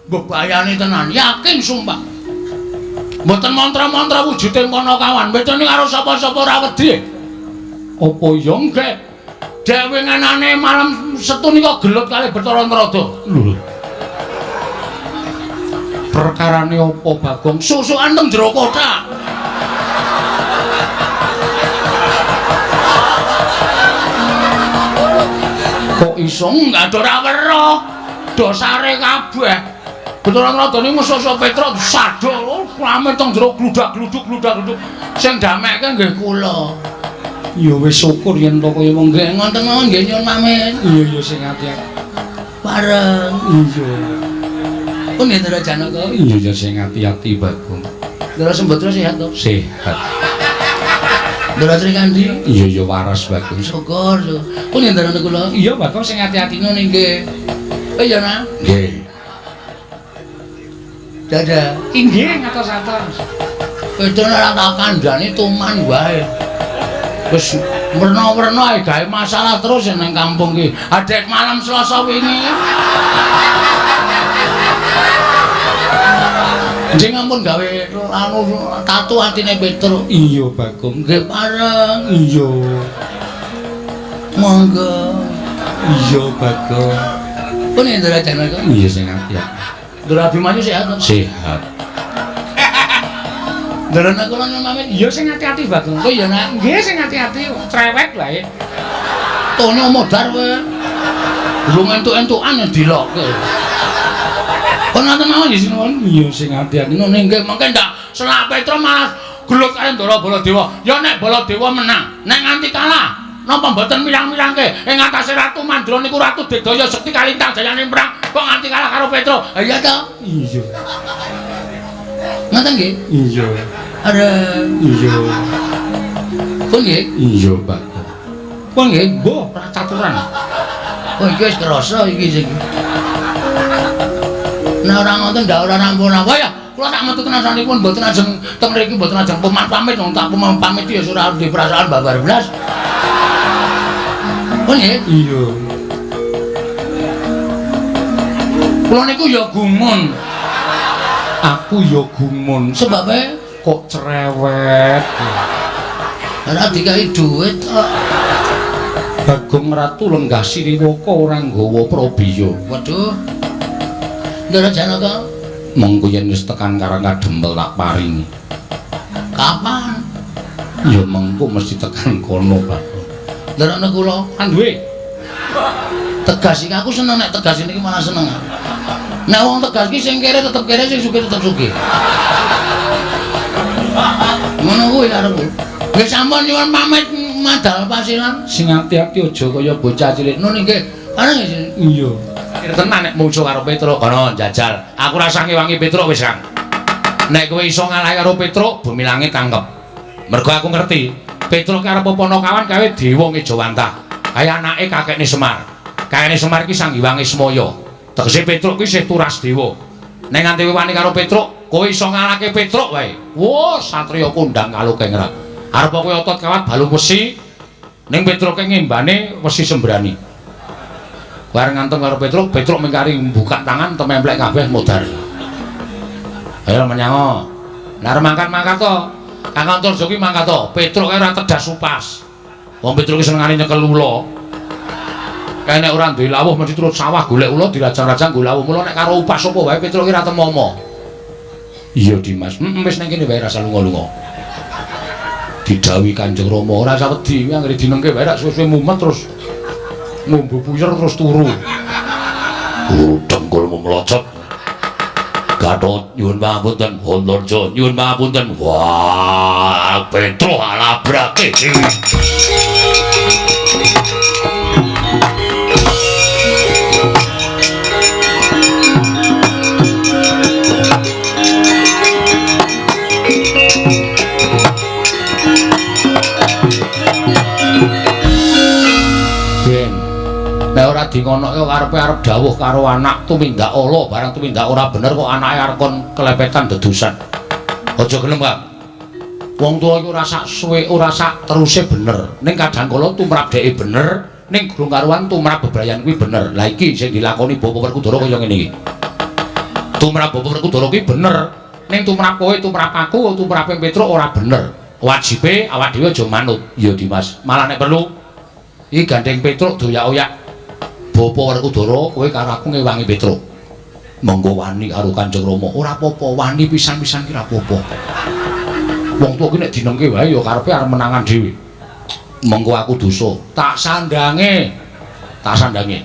Bebayane tenan, yakin sumpah. Mboten mantra-mantra wujude kono kawan. Bedane karo sapa-sapa ora wedi. Apa ya nggih? Dewe ngenane malam Setu nika gelut kalih Bathara Narada. Lho. Perkarane apa Bagong? Susukan teng jero kotak. Kok iso enggak ora weruh. Dosare kabeh. Bathara Narada niku musuh Petra sadol pamit teng jero gludak-gluduk. Sing damekke nggih kula. Ya wis syukur yen to kaya wong Nggih ngoten mawon nggih nyuwun pamit. iya ya sing ati-ati. Bareng. Iya. Pun ya Ndara Janaka. Iya ya sing ati-ati Bagong. Ndara Sembadra sehat to? Sehat. Ndara Srikandi. Iya ya waras Bagong. Syukur. Pun ya Ndara kula. Iya Bagong sing ati-ati. Ngono nggih. Ya nah. Nggih. Dadah. Inggih ngatos-atos. Itu ora tak kandhani tuman wae. Wis werna-werna ae gawe masalah terus nang kampung iki. Adek malam Selasa wingi. Jeng ampun gawe anu tatu atine Petro. Iya Bagong. Nggih pareng. Iya. Monggo. Iya Bagong. Pun ya Ndara Janaka. Iya sing ati-ati. Ndara Abimanyu sehat to? Sehat. Ndara nek kula nyuwun pamit. Iya sing ati-ati Bagong. Oh iya nak. Nggih sing ati-ati cerewet wae. Tone modar kowe. Belum entuk-entukan ya dilokke. Kon ngoten mawon nggih sinuwun. Iya sing ati-ati ngono nggih mengke ndak Selak Petro malah gelut karo Ndara Baladewa. Ya nek Baladewa menang, nek nganti kalah napa mboten mirang-mirangke ing atase Ratu Mandra niku Ratu Dedaya Sekti kalintang jayane perang kok nganti kalah karo Petro. Iya to? Iya. Ngoten nggih? Iya. Ada iya. Pun nggih? Iya, Pak. Pun nggih, mbuh caturan. Oh iki wis krasa iki sing. Nek ora ngoten ndak ora rampun apa ya. Kula tak metu tenan sanipun mboten ajeng teng mriki mboten ajeng pamit wong tak pamit ya ora di perasaan babar blas. Oh nggih? Iya. Kula niku ya gumun. Aku ya gumun. Sebabe kok cerewet. Ora dikai dhuwit kok. Bagong Ratu lenggah Sriwaka ora nggawa Prabiya. Waduh. Ndara Janaka, mengko yen wis tekan Karang Kadempel tak paringi. Kapan? Ya mengko mesti tekan kono, Pak. Ndarane kula kan duwe. Tegas iki aku seneng nek tegas niki malah seneng. Nek wong tegas iki sing kere tetep kere, sing sugih tetep sugih. Ngono kuwi karepku. Nggih sampun nyuwun pamit madal pasilan. Sing ati-ati aja kaya bocah cilik. Nun nggih. Ana nggih. Iya. Tenan nek musuh karo Petruk kono jajal. Aku rasa ngewangi Petruk wis, Kang. Nek kowe iso ngalahi karo Petruk, bumi langit tangkep. Mergo aku ngerti, Petruk karo Ponokawan gawe dewa Ngejawantah. Kaya anake kakekne Semar. Kakekne Semar iki Sang Hyang Ismaya. Tegese Petruk kuwi isih turas dewa. Nek nganti wani karo Petruk, kowe iso ngalahke Petruk wae. Wo, satriya kondang kalukengrak. Arep kowe otot kawat balung wesi, ning Petruke ngembane wesi sembrani. Bareng nganteng karo Petruk, Petruk mengkari buka tangan tememplek kabeh modar. Ayo menyango. Nek mangkat-mangkat to. Kang Antarja ki mangkat to. Petruk kae ora tedas supas. Wong Petruk ki senengane nyekel ula. Kae nek ora duwe lawuh mesti terus sawah golek ula dirajang-rajang golek lawuh. Mula nek karo upas apa wae Petruk ki ra temomo. Iya Dimas, wis nang kene wae rasa lunga-lunga. Didhawuhi Kanjeng Rama ora usah wedi, anggere dinengke wae rak suwe-suwe mumet terus ngombe puyer terus turu. Dengkulmu melocot. Gatot nyuwun pangapunten, Antarja nyuwun pangapunten. Wah, Petruk alabrake. Nek ora dingonoke karepe arep dawuh karo anak tumindak ala barang tumindak ora bener kok anake arep kon kelepetan dedusan. Aja gelem, Pak. Wong tuwa iku ora sak suwe ora sak teruse bener. Ning kadang kala tumrap dheke bener, ning durung karuan tumrap bebrayan kuwi bener. Lah iki sing dilakoni Bapak Werkudara kaya ngene iki. Tumrap Bapak Werkudara kuwi bener, ning tumrap kowe, tumrap aku, tumrape Petruk ora bener. Wajibe awak dhewe aja manut. Ya Dimas, malah nek perlu iki gandeng Petruk doyak-oyak. Bapak Werkudara kowe karo aku ngewangi Petruk. Monggo wani karo Kanjeng Rama. Ora apa-apa, wani pisan-pisan ki ora apa-apa. Wong tuwa ki nek dinengke wae ya karepe arep menangan dhewe. Monggo aku dosa, tak sandange. Tak sandange.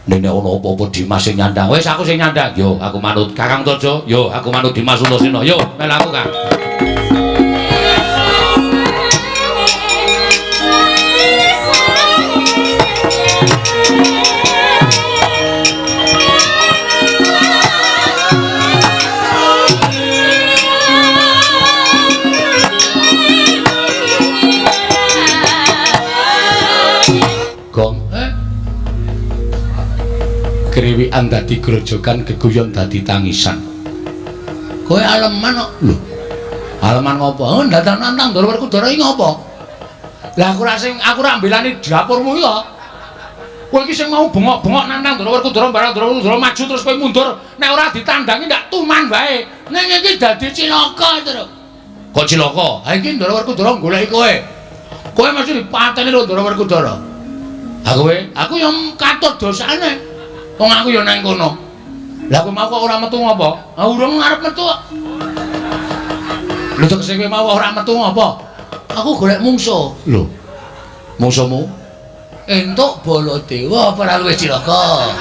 Nek ana apa-apa Dimas sing nyandang. Wis aku sing nyandang. Yo aku manut Kakang Antarja. Yo aku manut Dimas Antaséna. Yo melu aku, Kang. Krewikan dadi grojogan, geguyon dadi tangisan. Kowe aleman kok. Lho. Aleman ngopo? Oh, datang nantang Ndara Werkudara iki ngopo? Lah aku ra mbelani dapurmu ya. Kowe iki sing mau bengok-bengok nantang Ndara Werkudara, barang Ndara Werkudara maju terus kowe mundur. Nek ora ditandangi ndak tuman wae. Ning iki dadi cilaka terus. Kok cilaka? Ha iki Ndara Werkudara goleki kowe. Kowe mesti dipateni lho Ndara Werkudara. Ha kowe, aku yang katut dosane. Wong aku ya nang kono. Lah kowe mau kok ora metu ngopo? Ah urung arep metu. Lho tegese kowe mau ora metu ngopo? Aku golek mungsuh. Lho. Mungsuhmu? Entuk Baladewa apa ora luwih cilaka?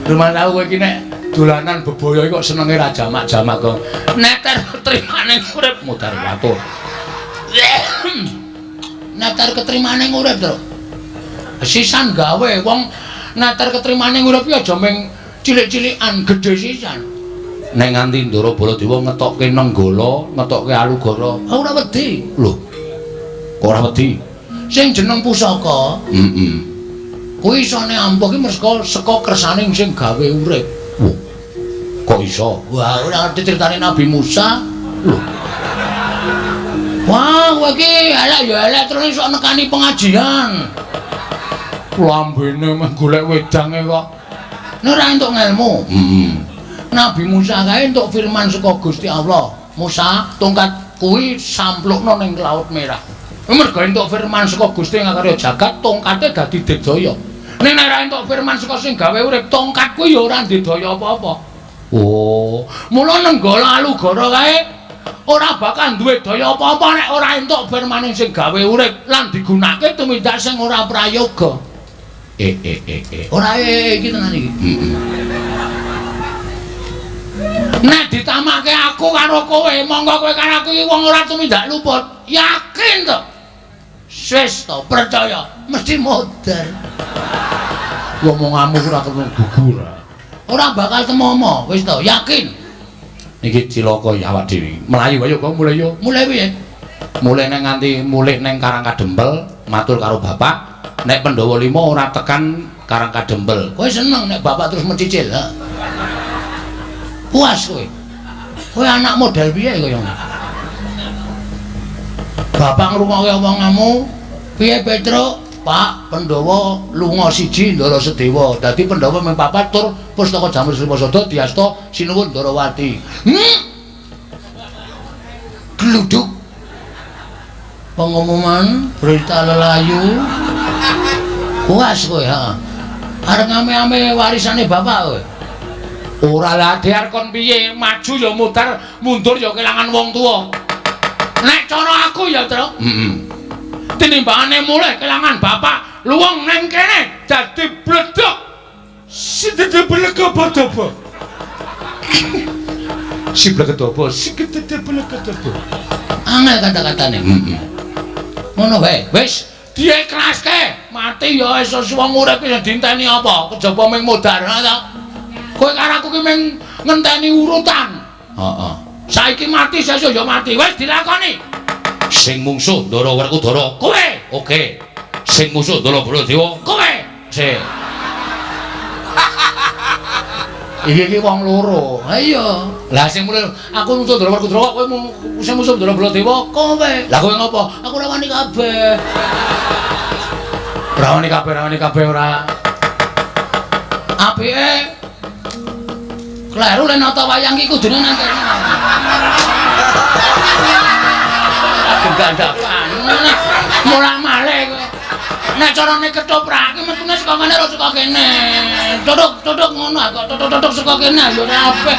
Rumah tahu kowe iki nek dolanan bebaya kok senenge ra jamak-jamak kok. Neter ketrimane urip mutar watur. Neter ketrimane urip, Tru. Sisan gawe wong neter ketrimane urip ya aja ming cilik-cilikan, gedhe sisan. Nek nganti Ndara Baladewa ngetokke Nenggala, ngetokke Alugara, ora wedi. Lho. Kok ora wedi? Sing jeneng pusaka. Kuwi isone ampuh ki merga saka kersane sing gawe urip. Wah. Kok iso? Wah, ora ngerti critane Nabi Musa. Lho. Wah, kowe iki elek ya elek terus iso nekani pengajian. Lambene meh golek wedange kok. Nek ora entuk ngelmu. Nabi Musa kae entuk firman saka Gusti Allah. Musa, tongkat kuwi samplukno ning Laut Merah. Mergo entuk firman saka Gusti ngakarya jagat, tongkate dadi digdaya. Nek ora entuk firman saka sing gawe urip, tongkat kuwi ya ora ndedaya apa-apa. Oh, mula Nenggala Alugara kae ora bakal duwe daya apa-apa nek ora entuk firman sing gawe urip lan digunakake tumindak sing ora prayoga. Ora iki tenan iki. Nek ditamake aku karo kowe, monggo kowe karo aku iki wong ora tumindak luput. Yakin to? Wis to, percaya, mesti modar. Ngomonganmu ora ketemu gugur. Ora bakal temomo, wis to, yakin. Niki cilaka awak dhewe. Melayu ayo kok mulai yo. Mulai piye? Mulai nek nganti mulih ning Karangkadempel, matur karo bapak, nek Pandhawa 5 ora tekan Karangkadempel. Kowe seneng nek bapak terus mencicil, ha? Puas kowe. Kowe anak model piye kaya ngono? Bapak ngrungokke omonganmu, piye Petro? Pak, Pandhawa lunga siji Ndara Sedewa. Dadi Pandhawa ming papat tur pustaka Jamur Sriposada diasta sinuwun Ndarawati. Gluduk. Pengumuman berita lelayu. Puas kowe, ha. Arep ngame-ame warisane bapak kowe. Ora lah diar kon piye, maju ya mutar, mundur ya kelangan wong tuwa. Nek cara aku ya, Tru. Tinimbangane mulih kelangan bapak, luwung ning kene dadi bledok. Sidede blegobodaba. Si blegobodaba, sidede blegobodaba. Angel kata-katane. Ngono wae, wis dieklaske. Mati ya iso wong urip sing dinteni apa? Kejaba ming modar ta. Kowe karo aku ki ming ngenteni urutan. Heeh. Saiki mati sesuk ya mati. Wis dilakoni. Sing mungsuh Ndara Werkudara kowe. Oke. Sing musuh Ndara Baladewa kowe. Sik. Iki wong loro. Ha iya. Lah sing mulih aku musuh Ndara Werkudara kowe sing musuh Ndara Baladewa kowe. Lah kowe ngopo? Aku ora wani kabeh. Ora wani kabeh ora. Apike kleru len nata wayang iki kudune nang kene. Gandapan. Mulak malih kowe. Nek carane ketoprake metune saka kene ora saka kene. Duduk ngono kok duduk saka kene ya ora apik.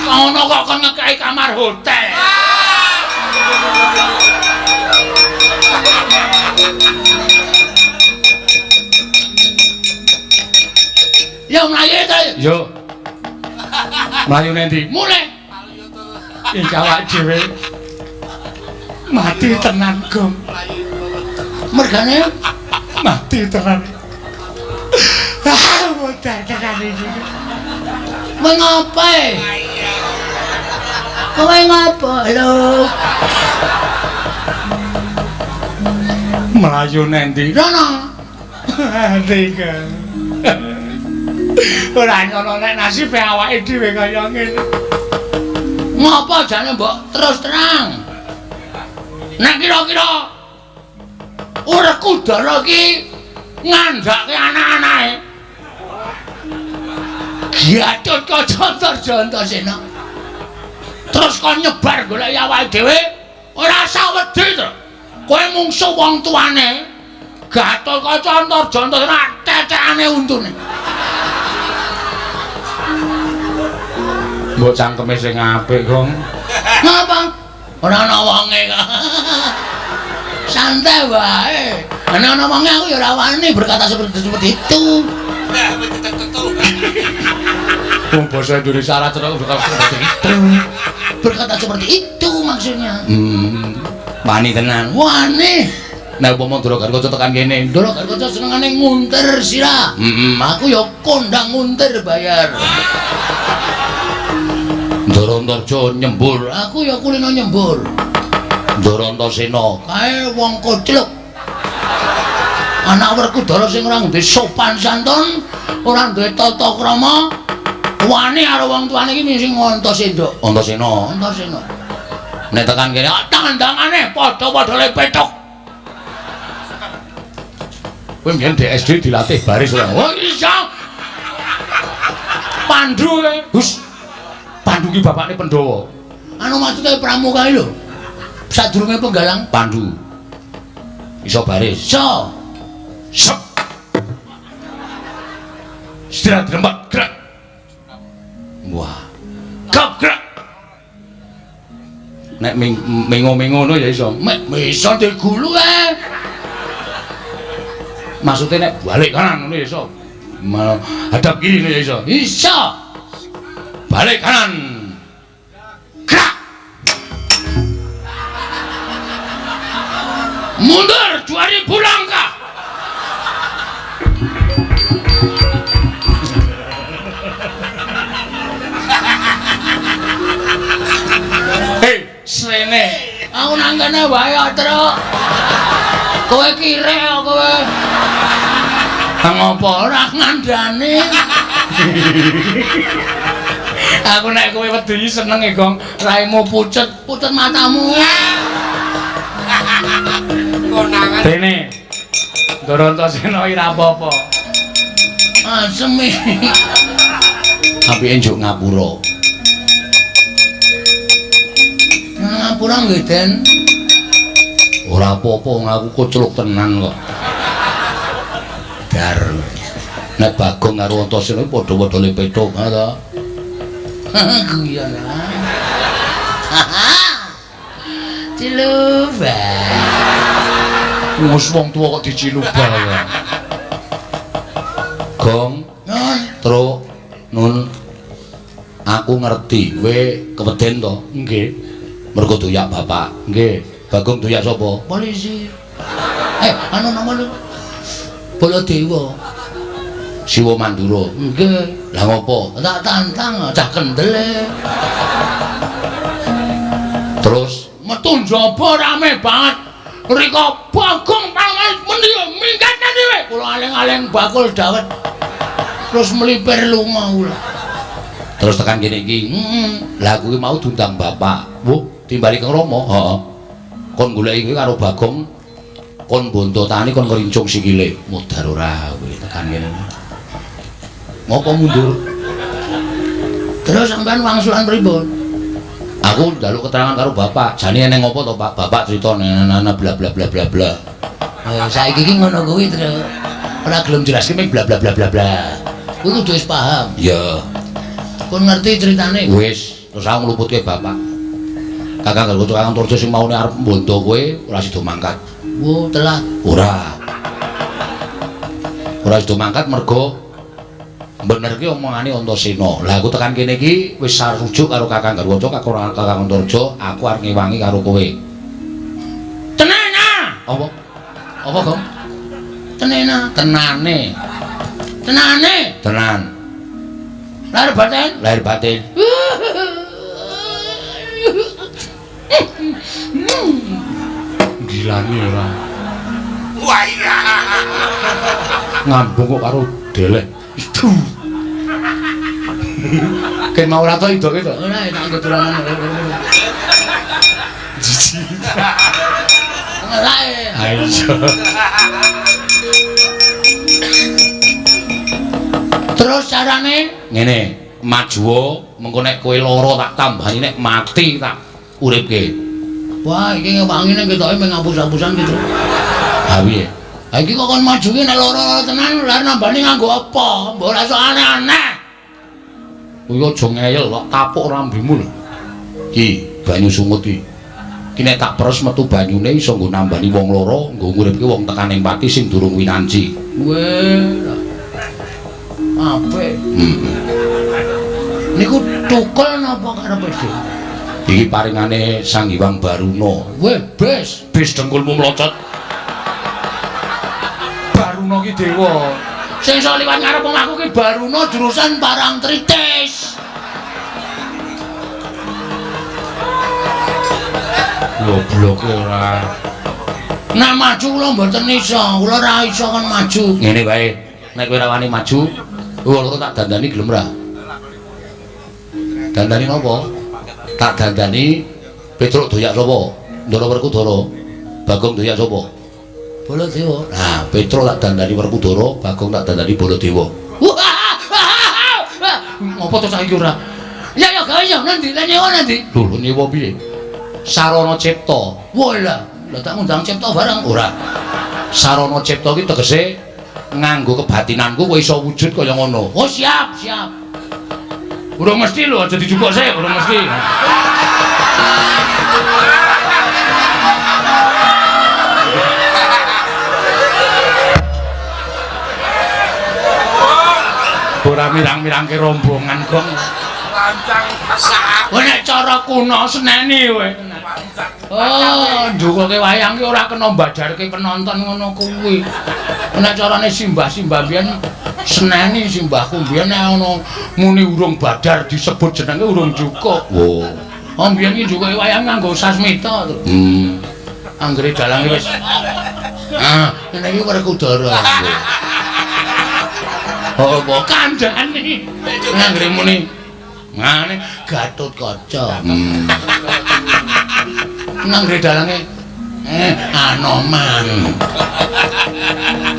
Ngono kok kon ngekeki kamar hotel. Yo mlayu ta. Yo. Mlayu nendi? Mulih. Iki awak dhewe mati tenan, Gong. Mergane mati tenan. Modal tenan iki. Kowe ngopo? Kowe ngopo lho? Melayu nendi? Rono. Ndika. Ora ngono nek nasibe awake dhewe kaya ngene. Ngapa jane mbok terus terang? Nek kira-kira Werkudara ki ngandhake anak-anake. Giatut kaca Jantasena. Terus kon nyebar golek awake dhewe, ora usah wedi to. Kowe mungsuh wong tuane. Gatotkaca Jantasena tetekane untune. Mbok cangkeme sing apik, Gong. Ngapa? Ora ana wonge kok. Santai wae. Ana wonge aku ya ora wani berkata seperti itu. Wong basa Indonesia ora terus berkata seperti itu. Berkata seperti itu maksudnya. Wani tenan. Wani. Nek upama Ndara Garwaca tekan kene, Ndara Garwaca senengane nguntir sira. Aku ya kondang nguntir bayar. Ndara Antarja nyembur, aku ya kulino nyembur. Ndara Antasena kae wong kocluk. Anak Werkudara sing ora duwe sopan santun, ora duwe tata krama, wani karo wong tuane iki sing Antasena. Antasena. Antasena. Nek tekan kene tandangane padha-padha le petok. Kowe mbiyen DSD dilatih baris ora? Oh iya. Pandu e. Hus. Pandu ki bapakne Pandhawa. Anu maksude pramuka lho. Sadurunge penggalang Pandu. Iso baris. Iso. Sep. Istirahat rembat gerak. Wah. Kap gerak. Nek mengo-mengo ngono ya iso. Iso digulu kae. Maksudnya nek balik kanan ngono ya iso. Hadap kiri ngono ya iso. Iso. Balik kanan. Gerak. Mundur 2000 langkah. Srene aku nang kene wae Truk. Kowe kire kowe. Ngopo ora ngandani? aku nek kowe wedi seneng e Gong Raimu pucet matamu. Konangan dene Ndara Antasena ora apa-apa. Asemi. Apike njuk ngapura. Ngapura nggih Den. Ora apa-apa aku kocluk tenan kok. Dar. Nek Bagong karo Antasena padha-padha le petuk ha to. Guyon Ciluba. Wis wong tuwa kok dicilubah ya. Gong, Nun, Truk, Nun. Aku ngerti kowe keweden to? nggih. Mergo doyak bapak. Nggih. Bagong doyak sapa? Polisi. Anu nama lu. Baladewa. Siwa Mandura. Nggih. Lah ngopo? Tak tantang cah kendele. Terus Metu njaba rame banget. Rika Bagong pangan mendiyo minggat dhewe. Kula aling-aling bakul dawet. Terus melipir lunga kula. terus tekan kene iki. Lah kuwi mau diundang bapak. Wuh, timbali Kang Rama. Heeh. Kon goleki kuwi karo Bagong. Kon bonto tani kon ngrincung sikile. Mudhar ora kuwi tekan kene. Ngopo mundur? Terus sampean wangsulan pripun? Aku njaluk keterangan karo bapak. Jane eneng ngopo to, Pak? Bapak crita nana bla bla bla bla bla. Saiki iki ngono kuwi, Tru. Ora gelem jelaske ming bla bla bla bla bla. Kuwi kudu wis paham. Ya, Kon ngerti ceritane? wis. Terus aku ngluputke bapak. Kakang Garwaca Kakang Antarja sing maune arep mbonto kowe ora sida mangkat. Wo, telat. Ora. Ora sida mangkat mergo bener ki omongane Antasena. Lah aku tekan kene iki wis sarujuk karo Kakang Garwaca Kakang Antarja, aku arep ngewangi karo kowe. Tenana. Apa? Apa, Gong? Tenena. Tenane. Tenane. Tenan. Lahir batin. Lahir batin. Gilane ora. Wah iya. Ngambung kok karo delek. Itu. Ken mau ora to idoke to. Ora tak anggo dolanan. Jiji. Ngelae. Ayo. Terus carane Ngene, maju mengko nek kowe lara tak tambani nek mati tak uripke. wah iki ngewangine ketoke mung ngapus-apusan gitu. Ha piye? Ha iki kok kon maju ki nek lara tenan lha nambani nganggo apa? Mbok ora sok aneh-aneh. Kowe aja ngeyel kok tapuk rambemu lho. Ki, banyu sumut ki. Iki nek tak peres metu banyune iso nggo nambani wong loro, nggo nguripke wong tekaning pati sing durung winanci. Weh. Apik. Niku tukul napa karepe Dik? Iki paringane Sang Hyang Baruna. Weh, bis Dengkulmu mlocot. Baruna ki dewa. Sing iso liwat ngarep omahku ki Baruna jurusan Parangtritis. Goblok ora. Nah maju kula mboten iso, kula ora iso kan maju. Ngene wae, nek kowe ora wani maju, loro tak dandani gelem ora? Dandani napa? Tak dandani Petruk doyak sapa? Ndara Werkudara. Bagong doyak sapa? Baladewa. Nah, Petruk tak dandani Werkudara, Bagong tak dandani Baladewa. Ngopo to saiki ora? Ya gawe ya nanti, lan nyewa nanti. Lho, nyewa piye? Sarana cipta. Walah, lah tak ngundang cipta barang Ora. Sarana cipta ki tegese nganggo kebatinanku kowe iso wujud kaya ngono. Oh siap. Urung mesti lho, aja dijupuk sik, urung mesti. Ora mirang-mirangke rombongan gong. Lancang sak. Kowe nek cara kuno seneni kowe. Oh, ndukuke wayang ki ora kena mbadarke penonton ngono kuwi. Nek carane simbah-simbah biyen seneni simbahku biyen nek ana muni urung badar disebut jenenge urung cukup. Oh. Oh, biyen ki ndukuke wayang nganggo sasmita to. Anggere dalange wis. Ah, ngene iki Werkudara. Oh, kok kandhane. Anggere muni ngene Gatotkaca. Nang dalange Anoman.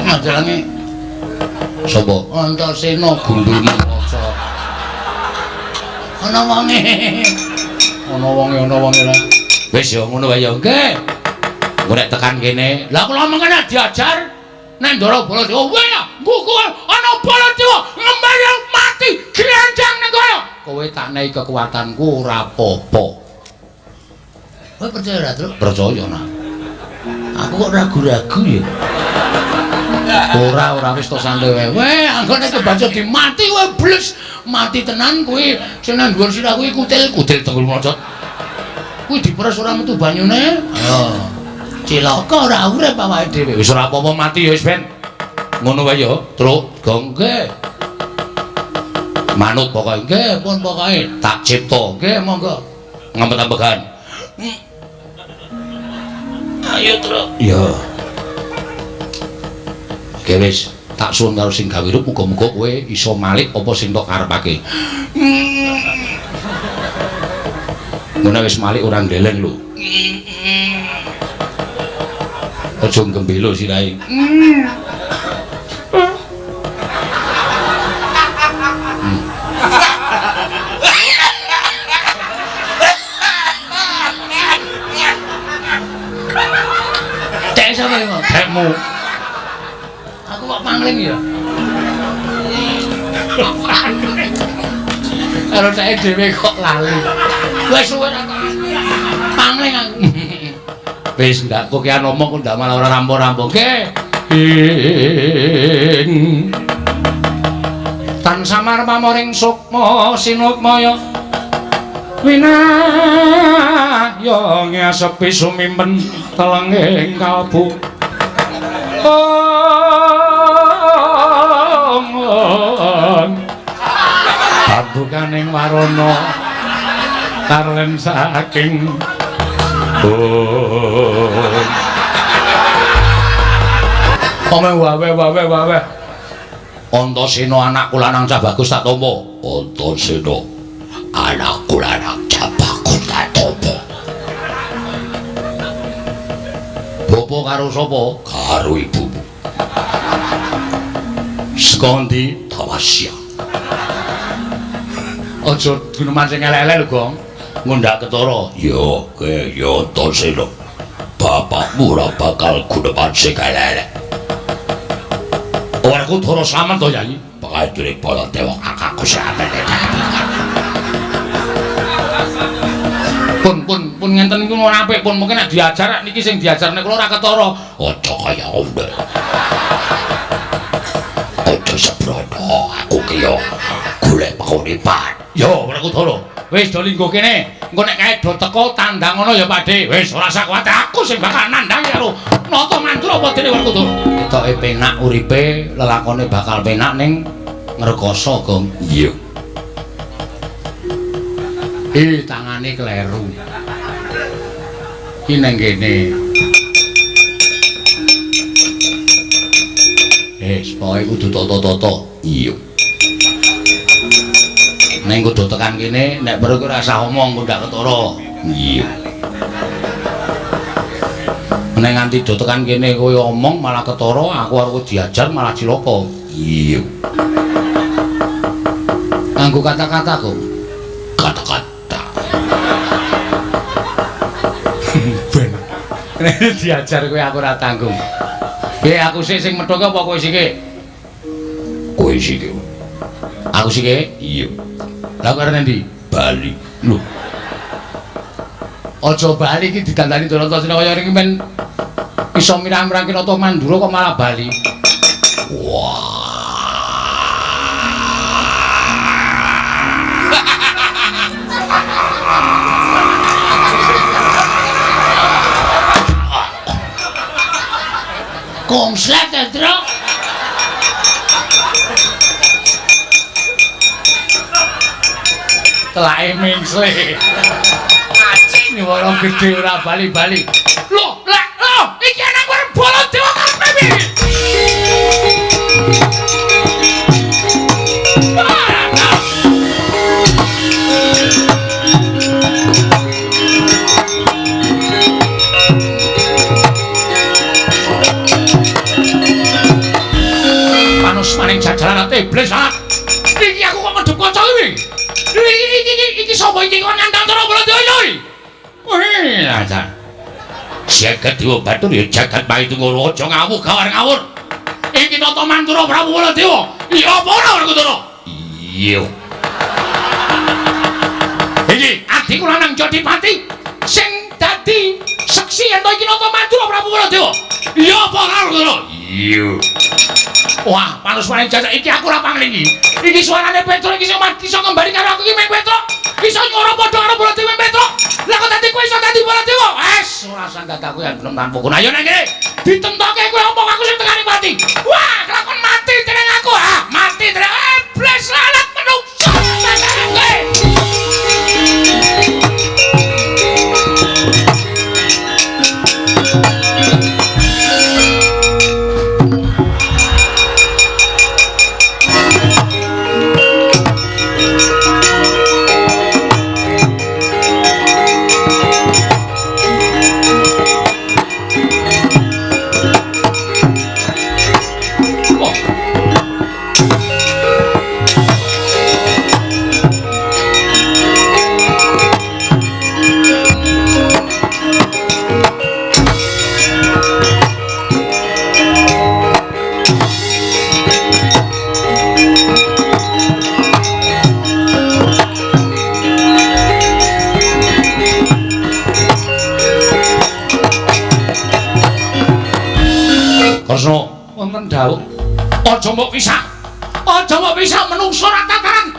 Nang dalange Sapa? Antasena Gundurma Kaca. Ana wonge lah. Wis ya ngono wae ya nggih. Engko nek tekan kene, Lah kula mengene diajar nek Ndara Baladewa wae ya, buku ana Baladewa ngembayang mati glandang ning kono. kowe tak nehi kekuatanku ora apa-apa. Kowe percaya ora, Truk? Percaya nah. Aku kok ragu-ragu ya. Ora wis to santai wae. Weh, anggone kebaca dimati kowe bles. Mati tenan kowe sing nang dhuwur sirah kuwi kutil tenggul mlocot. Kuwi diperes ora metu banyune. Ayo. Cilaka ora urip awake dhewe. Wis ora apa-apa mati ya wis ben. Ngono wae ya, Truk. Gong nggih. Manut pokoke Nggih, pun pokoke. tak cipta. Nggih, monggo. Ngempet-ampekan. Ayo, Truk. Iya. Oke wis, tak suwun karo sing gawe rup muga-muga kowe iso malik apa sing tok karepake. Ngono wis malik ora ndeleng lho. Aja gembelo sirahe. Cek sapa iki, Mas? Tekmu. Aku kok pangling ya. Karo cek dhewe kok lali. Wis suwe aku. Pangling aku. Wis ndak kok ki ngomong kok ndak malah ora rampung-rampung. Nggih. Tan samar pamoring sukma sinukmaya. Wina yo ngesepi sumimpen telenging kalbu. Pabukaning warana karlen saking Omeh wawe. Antasena anakku lanang cah bagus tak tampa. Antasena anakku lanang cah bagus tak tampa. Bapa karo sapa? Karo ibumu. Saka ndi? Tawasya. Aja guneman sing elek-elek lho, Gong. Ngundak ketara. Yo, ke yo Antasena. Bapakmu ora bakal guneman sing elek. Werkudara slamet to, Yai. Pangancure Baladewa kakakku sampeyan. Pun ngenten niku ora apik pun mungkin nek diajar niki sing diajarne kula ora ketara. Aja kaya ngono. Aja sabrono aku ki yo golek panguripan. Yo Werkudara. Wis do linggo kene. Engko nek kae do teko tandang ngono ya Pakde. Wis ora usah kuwatir aku sing bakal nandhangi karo Nata Mandura apa dene Werkudara. Ketoke penak uripe, lelakone bakal penak ning ngrekoso, Gong. Iya. Tangane kleru. Ki nang kene. Pokoke kudu tata-tata. Iya. Ning kudu tekan kene, nek perlu ora usah omong kok ndak ketara. Iya. Nek nganti do tekan kene kowe omong malah ketara, aku arep diajar malah cilaka. Iya. Nganggo kata-kata kok. Kata-kata. Ben. Nek diajar kowe aku ora tanggung. Aku sik sing medhok apa kowe sik? Kowe sik. Aku sik? Iya. Lah kok arep ndi? Bali. Lho. Aja bali iki didandani Darantasena kaya iki men iso mirang-mirangke Nata Mandura kok malah bali. Wah. Konslet Tro. Telake mingsle. Acing wong gedhe ora bali-bali. Lho, iki anak arep bola dewa karep piye? Panus maning jajaran iblis ah. Iki aku kok medhep kanca iki. Iki sapa iki kok nandang cara bola dewa iki? Wih, aja. Jagat Dewa Batur ya jagat Maitunggal aja ngawur gawar ngawur. Iki Nata Mandura Prabu Baladewa. Iya apa ora Werkudara? Iya. Iki adikku lanang Jodipati sing dadi seksi ento iki Nata Mandura Prabu Baladewa. Iya apa ora Werkudara? Iya. Wah, panus maning jajak iki aku ora pangling iki. Iki suarane Petro iki iso ngembari karo aku iki meng Petro. Iso nyuara padha karo Baladewa Petro. Lah kok dadi kowe iso dadi Baladewa? Wes, ora usah gagahku ya belum tanpa guna. Ayo nang kene. Ditentoke kowe opo aku sing tekani mati. Wah, kelakon mati dening aku. Ah, mati dening iblis lalat menungso. Kresna wonten dawuh aja mbok pisah. Aja mbok pisah menungso ra tataran.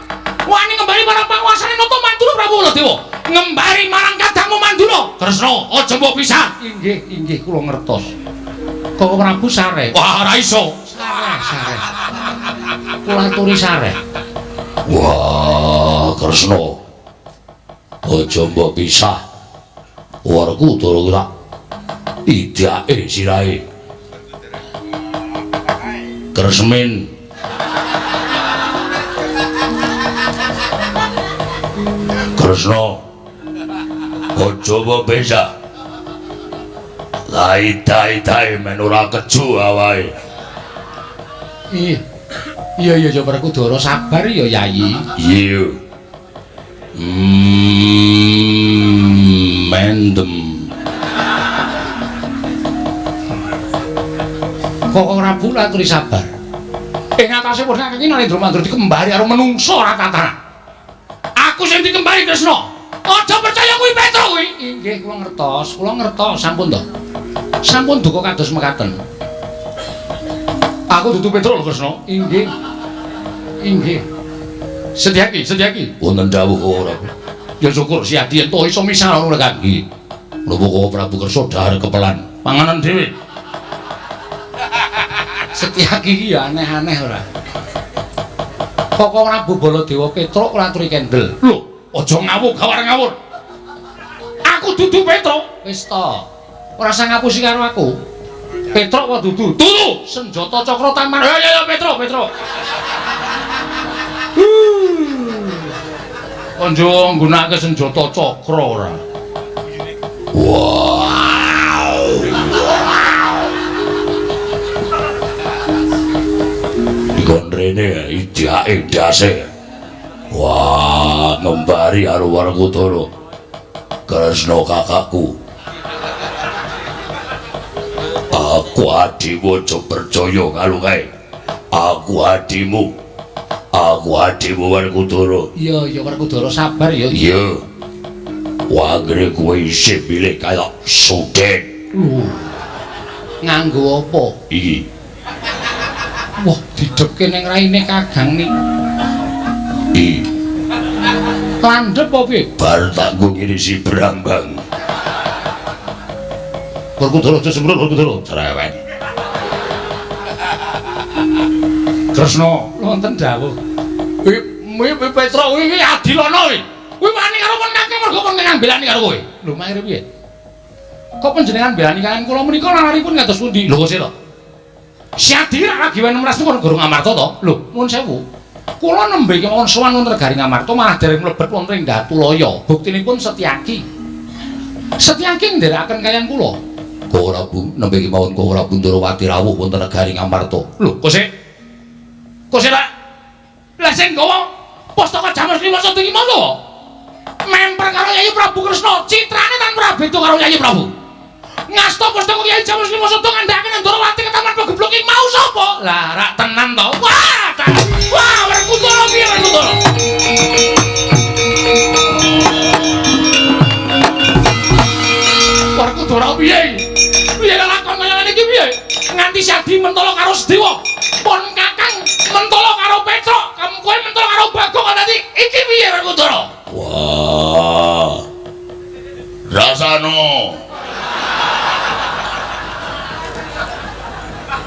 Wani ngembari marang panguwasane Nata Mandura Prabu Baladewa. Ngembari marang kadangmu Mandura. Kresna aja mbok pisah. Inggih kula ngertos. Kok Prabu sareh. Wah ora iso. Sareh. Kula aturi sareh. Wah Kresna. Aja mbok pisah. Werkudara kira idake sirahe. Kresmin Kresna aja mbok pisah. Lai-tai men ora keju awake. Iya ya Werkudara sabar ya Yayi. Iya. Mendem. Kok ora bulat aturi sabar. Ing atase purna iki Narendra Mandura dikembari karo menungso ora tatanan. Aku sing dikembari Kresna. Aja percaya kuwi Petro. Petruk kuwi. Inggih kula ngertos, sampun to. Sampun duka kados mekaten. Aku dudu Petruk lho Kresna. Inggih. Inggih. Sedyaki. Wonten dawuh ora. Ya syukur si Adi ento iso misal ngono kan. Nggih. Menapa Prabu Kersa dahar kepelan. Panganan dhewe. Setyaki iki ya aneh-aneh ora. Kok Prabu Baladewa Petruk ora aturi kendel. Lho, aja ngawur gawar ngawur. Aku dudu Petruk. Wis to. Ora usah ngapusi karo aku. Petruk kok dudu? Dudu. Senjata Cakra Taman. Ya Petruk. Konjo nggunakake senjata cakra ora. Wow. Dikon rene idake ndase. Wah, ngembari karo Werkudara. Kresna kakakku. Aku adimu aja percaya karo kae. Aku adimu Werkudara. Iya Werkudara sabar ya. Iya. Wanggre kowe isih milih kaya Suden. Nganggo apa? Iki. Wah, didepke ning raine Kagang niki. Iki. Landhep apa piye? Bar tak nggo ngirisi Brambang. Werkudara aja sembrut Werkudara. Cerewet. Kresna wonten dawuh. Kuwi Petruk kuwi Adilana kuwi. Kuwi wani karo menake mergo panjenengan belani karo kowe. Lho maire piye? Kok panjenengan belani kalian kula menika laripun kados pundi? Lho kok sira. Si Adil lagi wen 16 kok Guru Ngamarta to? Lho, nuwun sewu. Kula nembe kemawon sowan wonten Negari Ngamarta malah dereng mlebet wonten ing Datulaya. Buktinipun Setyaki. Setyaki nderekaken kalian kula. Kok ora Bu, nembe kemawon kok ora Pundurawati rawuh wonten Negari Ngamarta. Lho, kok sik lah sing gawa Pustaka Jamus Lima Sada iki mau memper karo Yayi Prabu Kresna, citrane tan ora beda karo Yayi Prabu. Ngasta Pustaka Yayi Jamus Lima Sada ngandhakake Ndarawati ke Taman Pagebluk iki mau sapa? Lah rak tenan to. Wah, Werkudara piye Werkudara? Werkudara piye? Piye lakon kaya ngene iki piye? Nganti Sadi mentala karo Sedewa. Pon Kakang mentala karo Petruk, kowe mentala karo Bagong dadi iki piye Werkudara? Wah. Rasano.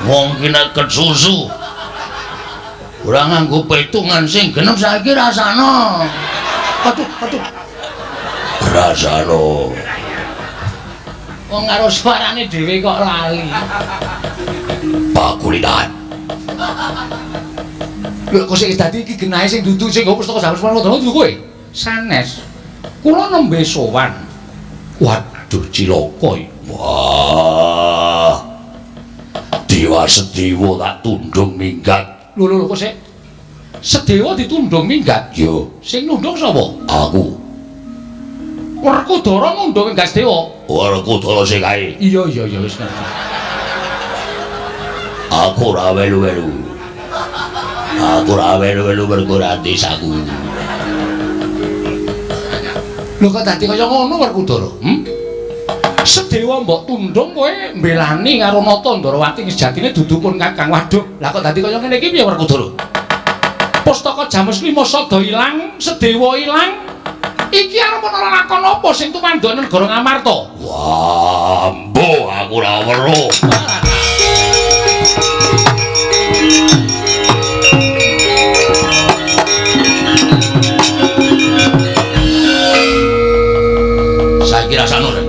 Wong ki nek susu. Ora nganggo petungan sing genep saiki rasana. Aduh. Rasano. Wong karo suarane dhewe kok lali. Pakulinan. Lho kok sik dadi iki genahe sing dudu sing nggo Pustaka Jamus Lima Sada dudu kowe? Sanes. Kula nembe sowan. Waduh cilaka iki. Wah. Dewa Sedewa tak tundung minggat. Lho kok sik Sedewa ditundung minggat? Yo. Sing nundung sapa? Aku. Werkudara nundung minggat Sedewa. Werkudara sing kae. Iya wis ngerti. Aku ora welu-welu. Mergo desaku. Lho kok dadi kaya ngono Werkudara? Sedewa mbok tundung kowe mbelani karo Nata Ndarawati sejatine dudupun Kakang. Waduh, lah kok dadi kaya ngene iki piye Werkudara? Pustaka Jamus Lima Sada ilang, Sedewa ilang. Iki arep ana lakon apa sing tumandhane Negara Ngamarta? Wah, mbuh aku ora weruh. Saiki rasane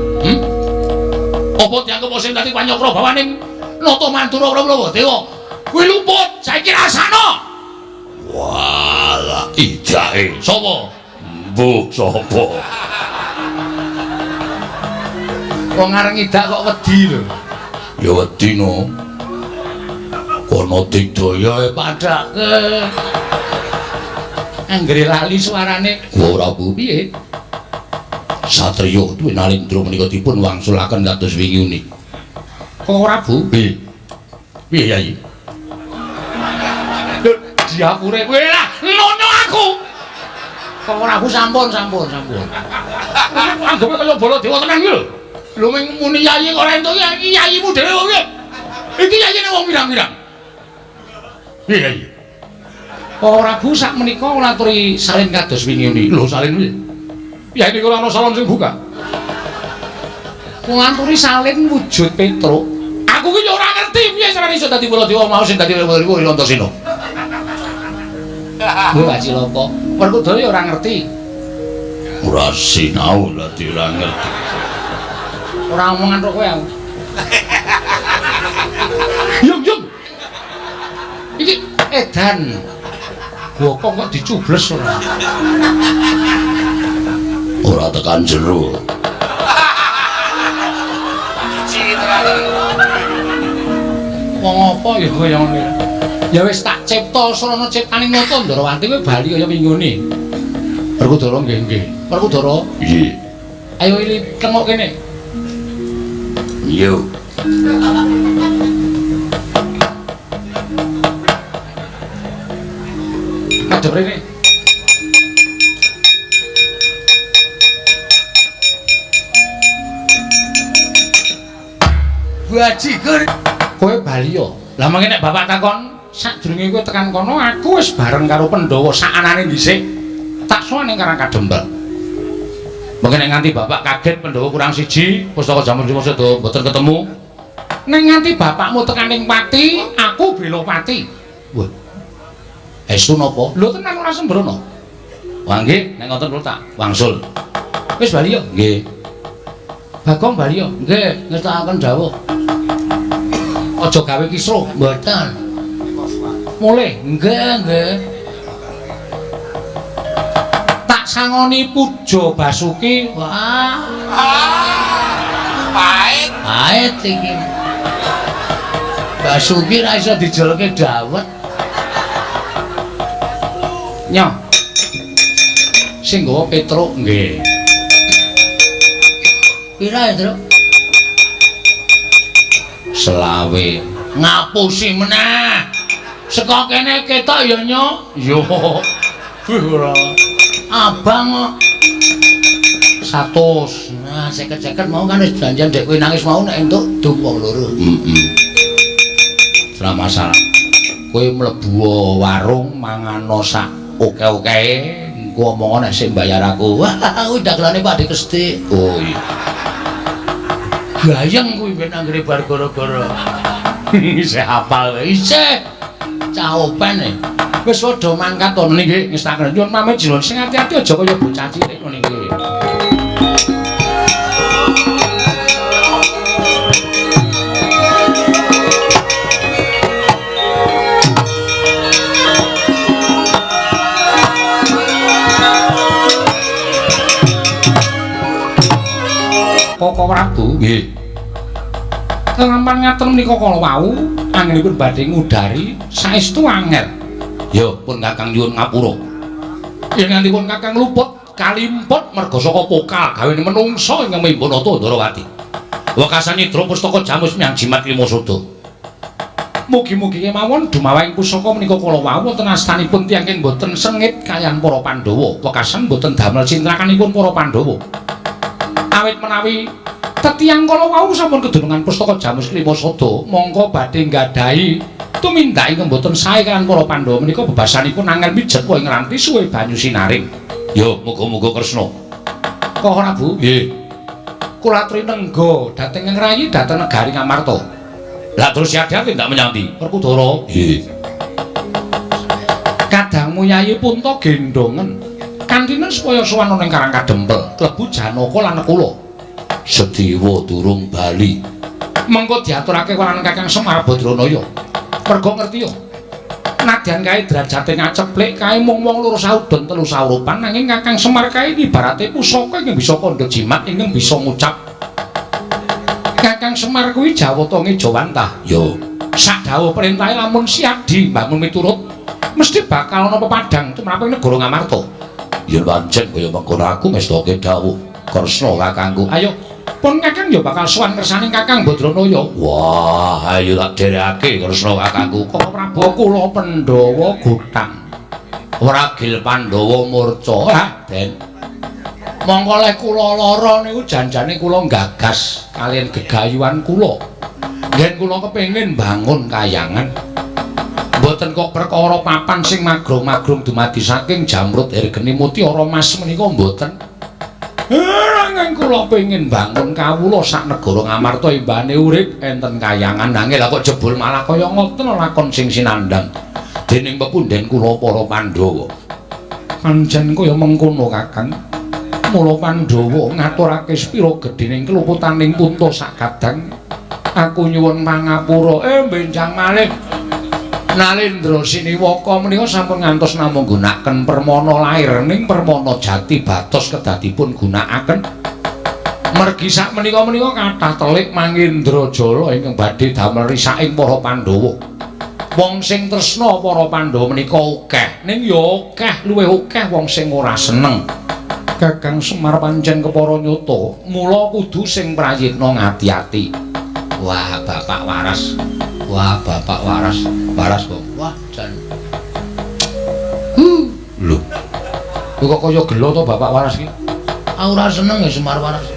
apa dianggep sing dadi panyokra bawaning Nata Mantura Prabu Dewa kuwi luput saiki rasana. Walah idake sapa? Mbuh sapa? Wong areng idak kok wedi lho. Ya wedi no. Kono digdaya padhake. Anggere lali suarane ora Bu piye? Satriya duwe Nalendra menika dipun wangsulaken kados wingi unik. Kok ora Bu? Piye Yayi? Lho, diapure kowe lah, nono aku. Kok ora aku sampun. anggepe kaya Baladewa tenan iki lho. Lho muni yayi kok ora entuk iki yayimu dhewe wong iki. Iki yayine wong pirang-pirang. Piye yayi? Ora Bu sak menika kula aturi salin kados wingi niki. Lho salin piye? Yayi niku ora ana salon sing buka. Kula aturi salin wujud Petruk. Aku ki yo ora ngerti piye carane iso dadi Baladewa mau sing dadi Baladewa Antasena. Kuwi Pak Cilaka. Werkudara yo ora ngerti. Ora sinau dadi ora ngerti. Ora omongan kok kowe aku. Yung. Iki edan. Bokong kok dicubles ora. Ora tekan jero. Wong apa ya kaya ngene. Ya wis tak cipta srana ciptaning nata Ndarawati kowe bali kaya mingune. Werkudara nggih. Werkudara. Nggih. Ayo iki tengok kene. Yo. Madhep rene. Bajigur. Kowe bali yo. Lah mangke nek bapak takon, sadurunge kowe tekan kono aku wis bareng karo Pandhawa sakanane dhisik. Tak sowan ning Karang Kadempel. Mungkin nek nganti bapak kaget Pandhawa kurang siji, pustaka jaman Dimasada mboten ketemu. Nek nganti bapakmu tekaning pati, aku bela pati. Wah. Estu napa? Lho tenan ora sembrono. Wah nggih, nek ngoten kula tak wangsul. Wis bali yo? Nggih. Bagong bali yo? Nggih, ngertakaken dawuh. Aja gawe kisruh, mboten. Mulih? Nggih. Sangoni Puja Basuki. Wah. Pait iki. Basuki ra iso dijolke dawet. Nyo. Sing nggawa Petruk nggih. Pira ya, Truk? 20. Ngapusi meneh. Saka kene ketok ya, Nyo. Yo. Ora. Abang 100. Nah, 50-50 mau kan wis janjian dek kowe nangis mau nek entuk dum wong loro. Ora masalah. Kowe mlebu warung mangano sak oke-okee, engko omong nek sing bayar aku. Wah, kuwi dagelane Pak Dik Kesti. Oh iya. Gayeng kuwi ben anggere bar gara-gara. Isih hafal wae. Isih. Cah open e. Wis padha mangkat to niki wis tak nyuwun pamit jero sing ati-ati aja kaya bocah cilik ngono iki. Koko Prabu nggih. Ngampang ngaten menika kala wau anggenipun badhe ngudari saestu angel. Ya pun Kakang nyuwun ngapura. Yen ngantipun Kakang luput kalimput merga saka pokal gawene menungsa ingkang mimpun nata Ndarawati. Wekasan Nidra pustaka Jamus Miang Jimat Limasada. Mugi-mugi kemawon dumawahing pusaka menika kala wau wonten astanipun tiyang ing boten sengit kaliyan para Pandhawa. Wekasan boten damel cintrakanipun para Pandhawa. Awit menawi tetiang kala wau sampun kedunungan pustaka Jamus Limasada, mongko badhe nggadahi tumindak ingkang boten sae kaliyan para Pandhawa menika bebasanipun angel mijet wae ngranti suwe banyu sinaring. Yo muga-muga Kresna. Kok ora Bu? Nggih. Kula aturi nengga dhateng ngrayi dhateng negari Ngamarta. Lah terus siat-siat ndak menyang ndi? Werkudara. Nggih. Kadangmu Yayi Punta gendongen. Kantinen supaya sowan ning Karang Kadempel, klebu Janaka lan Kula. Sediwa durung bali. Mengko diaturake kelawan Kakang Semar Badranaya. Merga ngerti yo. Nadyan kae derajate ngaceplik kae mung wong loro saudon telu saurupan nanging Kakang Semar kae ibarate pusaka ingkang bisa kandha jimat ingkang bisa ngucap. Kakang Semar kuwi Jawata Ngejawantah. Yo, sak dawuh perintahe lamun siadi mbangun miturut mesti bakal ana pepadang tumraping negara Ngamarta. Yen pancen kaya mengkono aku mestake dawuh Kresna kakangku. Ayo pun Kakang ya bakal sowan ngersani Kakang Badranaya. Wah, ayo tak derekake Kresna kakangku. Kok Prabu kula Pandhawa gotang. Ora gil Pandhawa murca, Den. Mongko leh kula lara niku janjane kula gagas kalian gegayuhan kula. Yen kula kepengin bangun kayangan. Mboten kok perkara papan sing magrong-magrong dumadi saking jamrut ergeni mutiara mas menika mboten. Nanging kula pengin bangun kawula sak negara Ngamarta imbane urip enten kayangan. Nanging lha kok jebul malah kaya ngoten lakon sing sinandhang dening pepunden kula para Pandhawa. Pancen kaya mengkono Kakang. Mula Pandhawa ngaturake spira gedhening keluputaning punta sakadang. Aku nyuwun pangapura benjang malih. Nalendra Siniwaka menika sampun ngantos namung gunakaken permana lair ning permana jati batos kedadipun gunakaken. Mergi sak menika-menika kathah telik Mangindrajala ingkang badhe damel risaking para Pandhawa. Wong sing tresna para Pandhawa menika akeh, ning ya akeh luwih akeh wong sing ora seneng. Kakang Semar pancen kepara nyata, mula kudu sing prayitna ngati-ati. Wah, Bapak Waras. Wah, Bapak Waras. Waras kok. Wah, jan. Lho. Kok kaya gelo to Bapak Waras iki? Aku ora seneng ya Semar Waras.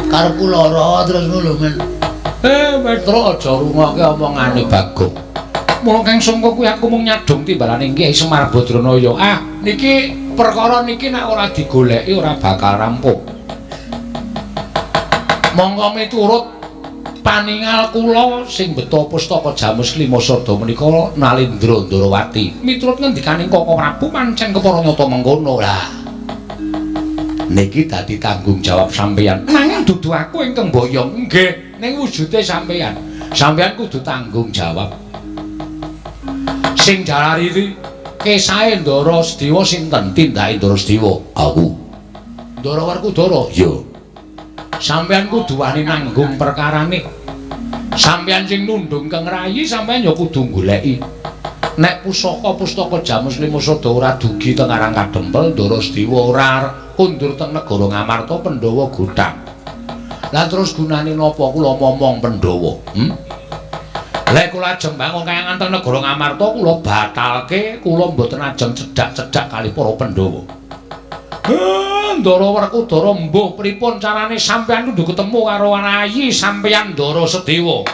Karepku lara terus ngono men. Petro aja rungokke omongane Bagong. Mula kang sangka kuwi aku mung nyadong timbalane Kyai Semar Badranaya. Ah, niki perkara niki nek ora digoleki ora bakal rampung. Monggo miturut paningal kula sing beta pustaka Jamus Klimasada menika Nalendra Ndarawati. Miturut ngendikaning Koko Prabu pancen kepara nyata mengkono. Lah. Niki dadi tanggung jawab sampeyan. Nanging dudu aku ingkang boyong. Nggih, ning wujude sampeyan. Sampeyan kudu tanggung jawab. Sing jalari iki kesahe Ndara Sedewa sinten? Tindake Ndara Sedewa. Aku. Ndara Werkudara. Iya. Sampeyan kudu wani nanggung perkarane. Sampeyan sing nundung kang rayi sampeyan ya kudu goleki. Nek pustaka Jamus Klimasada ora dugi teng Karang Kadempel, Ndara Sedewa ora kundur teng negara Ngamarta Pandhawa godhang. Lah terus gunane napa kula momong Pandhawa? Lek kula ajeng bangun kayangan teng negara Ngamarta kula batalke, kula mboten ajeng cedhak-cedhak kali para Pandhawa. Ndara Werkudara mbuh pripun carane sampeyan kudu ketemu karo rayi sampeyan Ndara Sedewa?